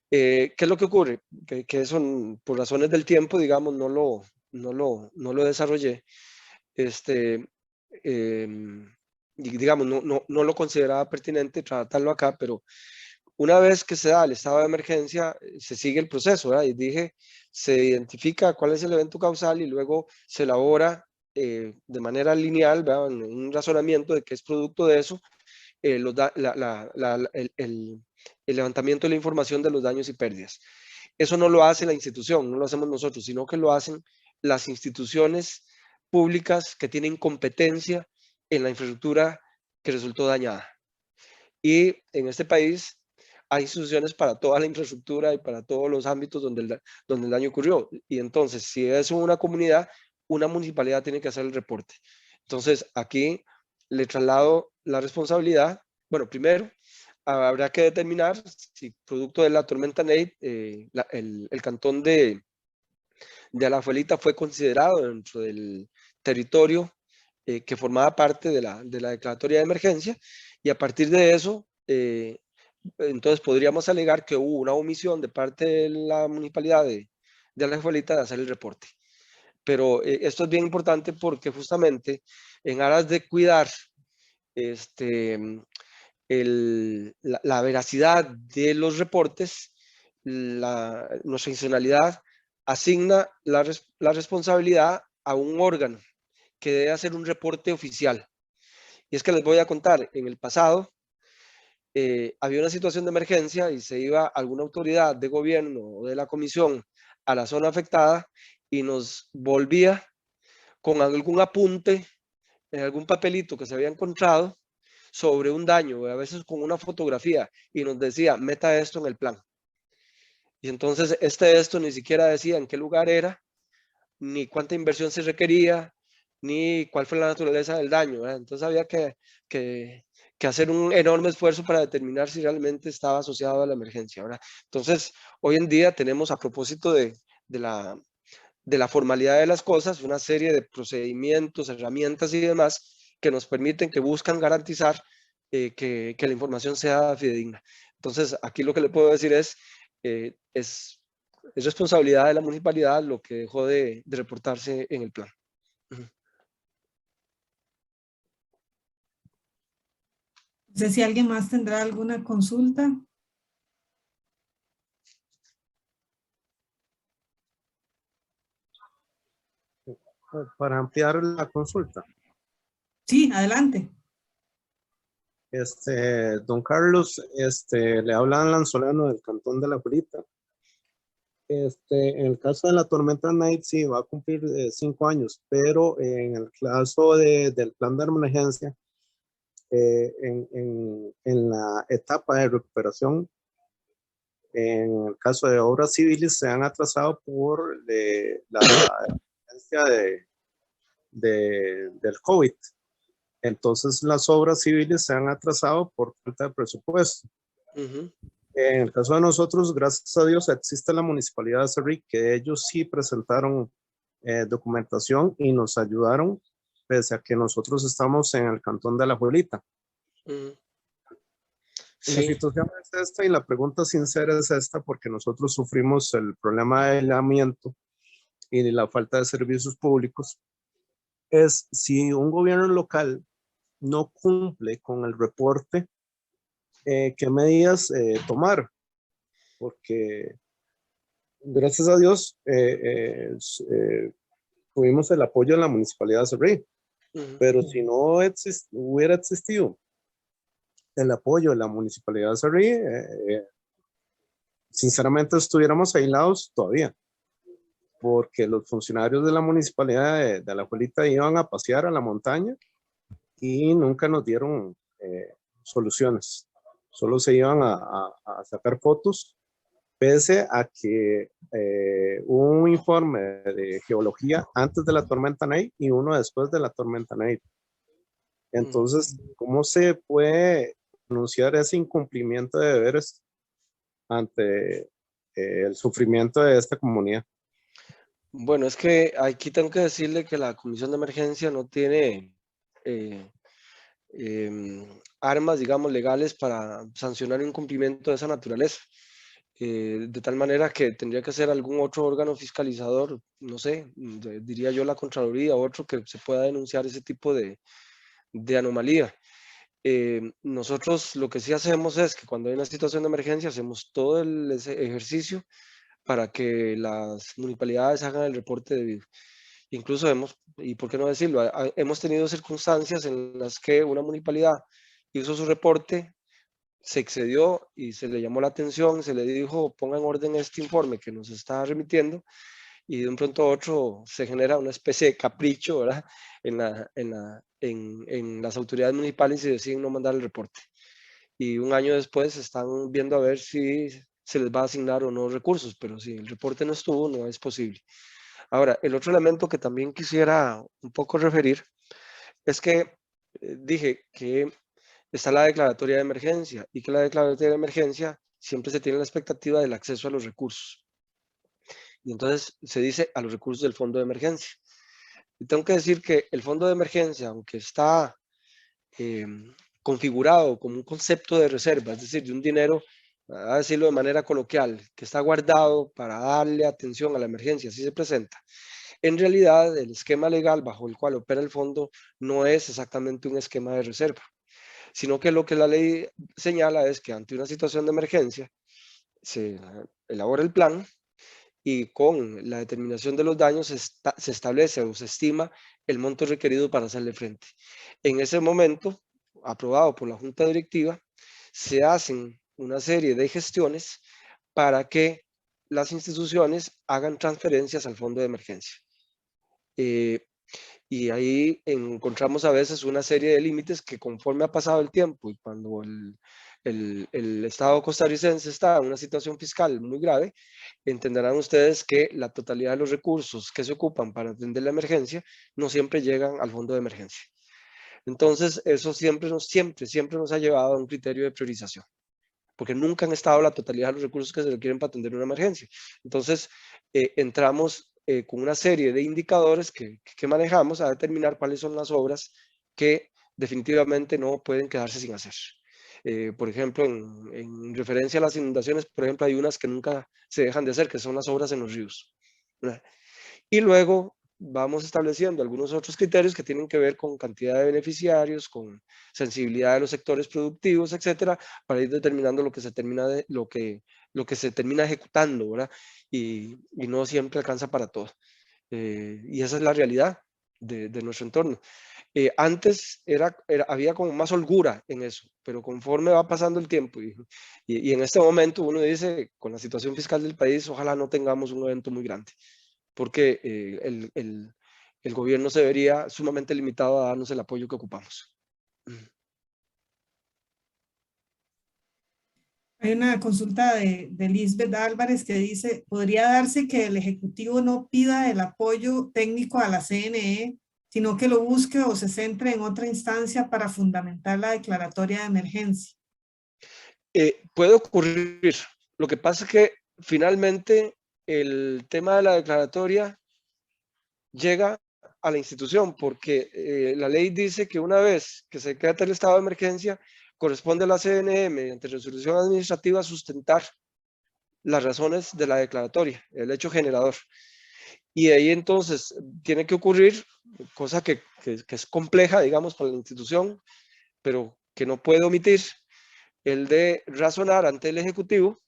¿Qué es lo que ocurre? Que eso, por razones del tiempo, digamos, no lo desarrollé. Digamos, no lo consideraba pertinente tratarlo acá, pero una vez que se da el estado de emergencia, se sigue el proceso, ¿verdad? Y dije, se identifica cuál es el evento causal y luego se elabora de manera lineal, ¿verdad? En un razonamiento de que es producto de eso, el levantamiento de la información de los daños y pérdidas. eso no lo hace la institución, no lo hacemos nosotros, sino que lo hacen las instituciones públicas que tienen competencia en la infraestructura que resultó dañada. Y en este país hay instituciones para toda la infraestructura y para todos los ámbitos donde el daño ocurrió. Y entonces, si es una comunidad, una municipalidad tiene que hacer el reporte. Entonces, aquí le traslado la responsabilidad. Bueno, primero, habrá que determinar si producto de la tormenta Nate, el cantón de Alajuelita fue considerado dentro del territorio que formaba parte de la declaratoria de emergencia, y a partir de eso, entonces podríamos alegar que hubo una omisión de parte de la municipalidad de Alajuelita de hacer el reporte. Pero esto es bien importante porque justamente en aras de cuidar la veracidad de los reportes, nuestra institucionalidad asigna la responsabilidad a un órgano que debe hacer un reporte oficial. Y es que les voy a contar, en el pasado había una situación de emergencia y se iba alguna autoridad de gobierno o de la comisión a la zona afectada y nos volvía con algún apunte en algún papelito que se había encontrado sobre un daño, a veces con una fotografía, y nos decía, meta esto en el plan. Y entonces esto ni siquiera decía en qué lugar era, ni cuánta inversión se requería, ni cuál fue la naturaleza del daño, ¿verdad? Entonces había que hacer un enorme esfuerzo para determinar si realmente estaba asociado a la emergencia, ¿verdad? Entonces, hoy en día tenemos, a propósito de la formalidad de las cosas, una serie de procedimientos, herramientas y demás que nos permiten, que buscan garantizar que la información sea fidedigna. Entonces, aquí lo que le puedo decir es responsabilidad de la municipalidad lo que dejó de reportarse en el plan. No sé si alguien más tendrá alguna consulta. Para ampliar la consulta. Sí, adelante. Don Carlos, le habla Lanzolano del Cantón de Alajuelita. En el caso de la tormenta Nate, sí, va a cumplir 5 años, pero en el caso del plan de emergencia, en la etapa de recuperación, en el caso de obras civiles, se han atrasado por la emergencia del COVID. Entonces las obras civiles se han atrasado por falta de presupuesto. En el caso de nosotros, gracias a Dios, existe la Municipalidad de Cerrí, que ellos sí presentaron documentación y nos ayudaron, pese a que nosotros estamos en el Cantón de Alajuelita. Sí. La situación es esta y la pregunta sincera es esta, porque nosotros sufrimos el problema de aislamiento y la falta de servicios públicos. Es si un gobierno local no cumple con el reporte, ¿qué medidas tomar? Porque gracias a Dios tuvimos el apoyo de la Municipalidad de Cerrí, pero si no hubiera existido el apoyo de la Municipalidad de Cerrí, sinceramente estuviéramos aislados todavía, porque los funcionarios de la Municipalidad de Alajuelita iban a pasear a la montaña y nunca nos dieron soluciones. Solo se iban a sacar fotos, pese a que hubo un informe de geología antes de la tormenta Nate y uno después de la tormenta Nate. Entonces, ¿cómo se puede anunciar ese incumplimiento de deberes ante el sufrimiento de esta comunidad? Bueno, es que aquí tengo que decirle que la Comisión de Emergencia no tiene armas, digamos, legales para sancionar un incumplimiento de esa naturaleza. De tal manera que tendría que ser algún otro órgano fiscalizador, no sé, diría yo la Contraloría, otro que se pueda denunciar ese tipo de anomalía. Nosotros lo que sí hacemos es que cuando hay una situación de emergencia hacemos todo el ejercicio para que las municipalidades hagan el reporte debido. Incluso y por qué no decirlo, hemos tenido circunstancias en las que una municipalidad hizo su reporte se excedió y se le llamó la atención, se le dijo ponga en orden este informe que nos está remitiendo, y de un pronto a otro se genera una especie de capricho, ¿verdad? En las autoridades municipales y deciden no mandar el reporte. Y un año después están viendo a ver si se les va a asignar o no recursos, pero si el reporte no estuvo, no es posible. Ahora, el otro elemento que también quisiera un poco referir es que dije que está la declaratoria de emergencia y que la declaratoria de emergencia siempre se tiene la expectativa del acceso a los recursos. Y entonces se dice a los recursos del fondo de emergencia. Y tengo que decir que el fondo de emergencia, aunque está configurado como un concepto de reserva, es decir, de un dinero, a decirlo de manera coloquial, que está guardado para darle atención a la emergencia, si se presenta. En realidad, el esquema legal bajo el cual opera el fondo no es exactamente un esquema de reserva, sino que lo que la ley señala es que ante una situación de emergencia se elabora el plan y con la determinación de los daños se establece o se estima el monto requerido para hacerle frente. En ese momento, aprobado por la Junta Directiva, se hacen una serie de gestiones para que las instituciones hagan transferencias al fondo de emergencia. Y ahí encontramos a veces una serie de límites que conforme ha pasado el tiempo y cuando el Estado costarricense está en una situación fiscal muy grave, entenderán ustedes que la totalidad de los recursos que se ocupan para atender la emergencia no siempre llegan al fondo de emergencia. Entonces, eso siempre nos ha llevado a un criterio de priorización, porque nunca han estado la totalidad de los recursos que se requieren para atender una emergencia. Entonces, entramos con una serie de indicadores que manejamos a determinar cuáles son las obras que definitivamente no pueden quedarse sin hacer. Por ejemplo, en referencia a las inundaciones, por ejemplo, hay unas que nunca se dejan de hacer, que son las obras en los ríos, ¿verdad? Y luego vamos estableciendo algunos otros criterios que tienen que ver con cantidad de beneficiarios, con sensibilidad de los sectores productivos, etcétera, para ir determinando lo que se termina lo que se termina ejecutando, ¿verdad? Y no siempre alcanza para todo. Y esa es la realidad de nuestro entorno. Antes había como más holgura en eso, pero conforme va pasando el tiempo y en este momento uno dice, con la situación fiscal del país, ojalá no tengamos un evento muy grande, porque el gobierno se vería sumamente limitado a darnos el apoyo que ocupamos. Hay una consulta de Lisbeth Álvarez que dice, ¿podría darse que el Ejecutivo no pida el apoyo técnico a la CNE, sino que lo busque o se centre en otra instancia para fundamentar la declaratoria de emergencia? Puede ocurrir. Lo que pasa es que finalmente el tema de la declaratoria llega a la institución, porque la ley dice que una vez que se decreta el estado de emergencia, corresponde a la CNE, mediante resolución administrativa, sustentar las razones de la declaratoria, el hecho generador. Y ahí entonces tiene que ocurrir, cosa que es compleja, digamos, para la institución, pero que no puede omitir, el de razonar ante el Ejecutivo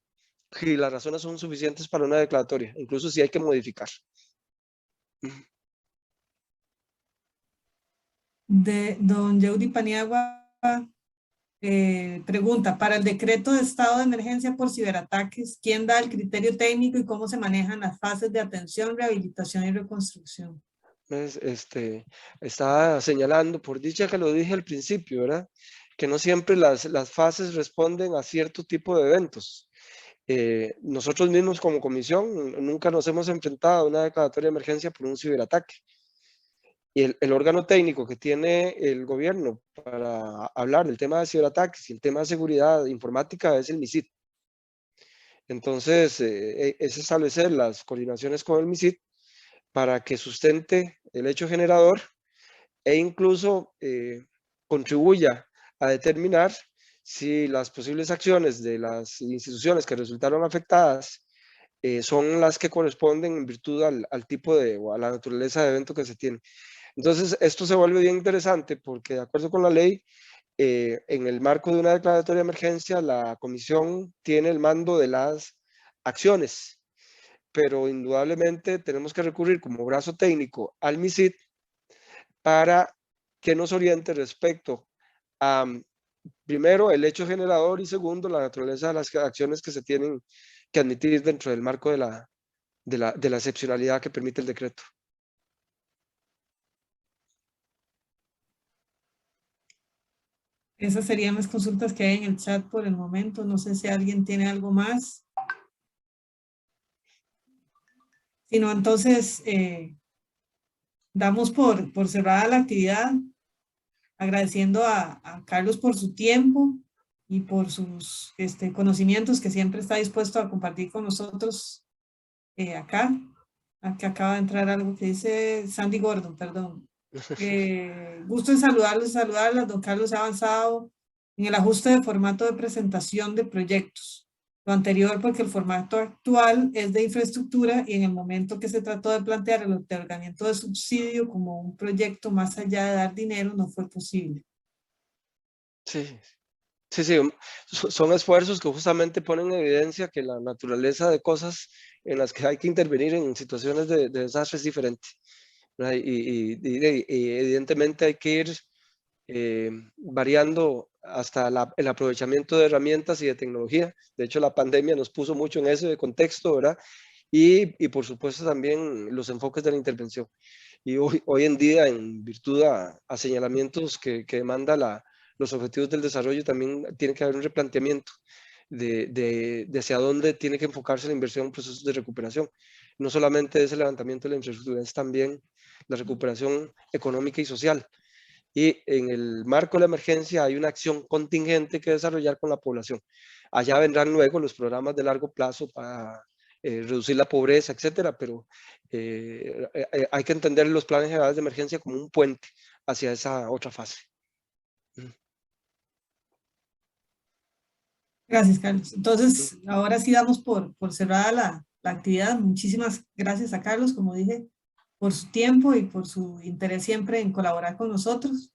si las razones son suficientes para una declaratoria, incluso si hay que modificar. De don Yeudi Paniagua pregunta, para el decreto de estado de emergencia por ciberataques, ¿quién da el criterio técnico y cómo se manejan las fases de atención, rehabilitación y reconstrucción? Estaba señalando, por dicha que lo dije al principio, ¿verdad? Que no siempre las fases responden a cierto tipo de eventos. Nosotros mismos como comisión nunca nos hemos enfrentado a una declaratoria de emergencia por un ciberataque. Y el órgano técnico que tiene el gobierno para hablar del tema de ciberataques y el tema de seguridad informática es el MISIT. Entonces, es establecer las coordinaciones con el MISIT para que sustente el hecho generador e incluso contribuya a determinar si las posibles acciones de las instituciones que resultaron afectadas son las que corresponden en virtud al tipo o a la naturaleza de evento que se tiene. Entonces, esto se vuelve bien interesante porque de acuerdo con la ley, en el marco de una declaratoria de emergencia, la comisión tiene el mando de las acciones, pero indudablemente tenemos que recurrir como brazo técnico al MISIT para que nos oriente respecto a primero, el hecho generador y segundo, la naturaleza de las acciones que se tienen que admitir dentro del marco de la excepcionalidad que permite el decreto. Esas serían las consultas que hay en el chat por el momento. No sé si alguien tiene algo más. Si no, entonces damos por cerrada la actividad, agradeciendo a Carlos por su tiempo y por sus conocimientos que siempre está dispuesto a compartir con nosotros acá. Aquí acaba de entrar algo que dice Sandy Gordon, perdón. Gusto en saludarlas, don Carlos ha avanzado en el ajuste de formato de presentación de proyectos. Lo anterior porque el formato actual es de infraestructura y en el momento que se trató de plantear el otorgamiento de subsidio como un proyecto más allá de dar dinero no fue posible. Sí, son esfuerzos que justamente ponen en evidencia que la naturaleza de cosas en las que hay que intervenir en situaciones de desastre es diferente. Y evidentemente hay que ir variando hasta el aprovechamiento de herramientas y de tecnología. De hecho, la pandemia nos puso mucho en ese contexto, ¿verdad? Y por supuesto también los enfoques de la intervención. Y hoy en día, en virtud a señalamientos que demanda los objetivos del desarrollo, también tiene que haber un replanteamiento de hacia dónde tiene que enfocarse la inversión en procesos de recuperación. No solamente es el levantamiento de la infraestructura, es también la recuperación económica y social. Y en el marco de la emergencia hay una acción contingente que desarrollar con la población. Allá vendrán luego los programas de largo plazo para reducir la pobreza, etcétera, pero hay que entender los planes generales de emergencia como un puente hacia esa otra fase. Gracias, Carlos. Entonces, ahora sí damos por cerrada la actividad. Muchísimas gracias a Carlos, como dije, por su tiempo y por su interés siempre en colaborar con nosotros.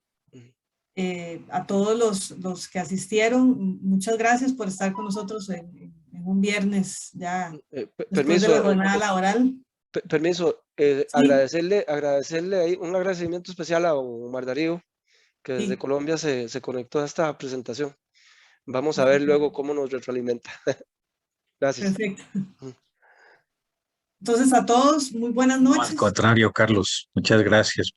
A todos los que asistieron, muchas gracias por estar con nosotros en un viernes ya después de la jornada laboral. Permiso, Sí. agradecerle ahí un agradecimiento especial a don Omar Darío, que desde Colombia se conectó a esta presentación. Vamos a ver luego cómo nos retroalimenta. Gracias. Perfecto. Entonces, a todos, muy buenas noches. No, al contrario, Carlos, muchas gracias.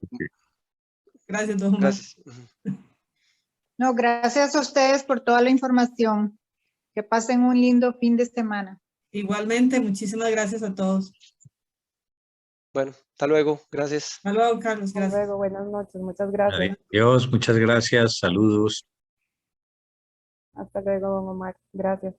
Gracias, don Omar. Gracias. No, gracias a ustedes por toda la información. Que pasen un lindo fin de semana. Igualmente, muchísimas gracias a todos. Bueno, hasta luego. Gracias. Hasta luego, Carlos. Gracias. Hasta luego, buenas noches. Muchas gracias. Adiós, muchas gracias. Saludos. Hasta luego, don Omar. Gracias.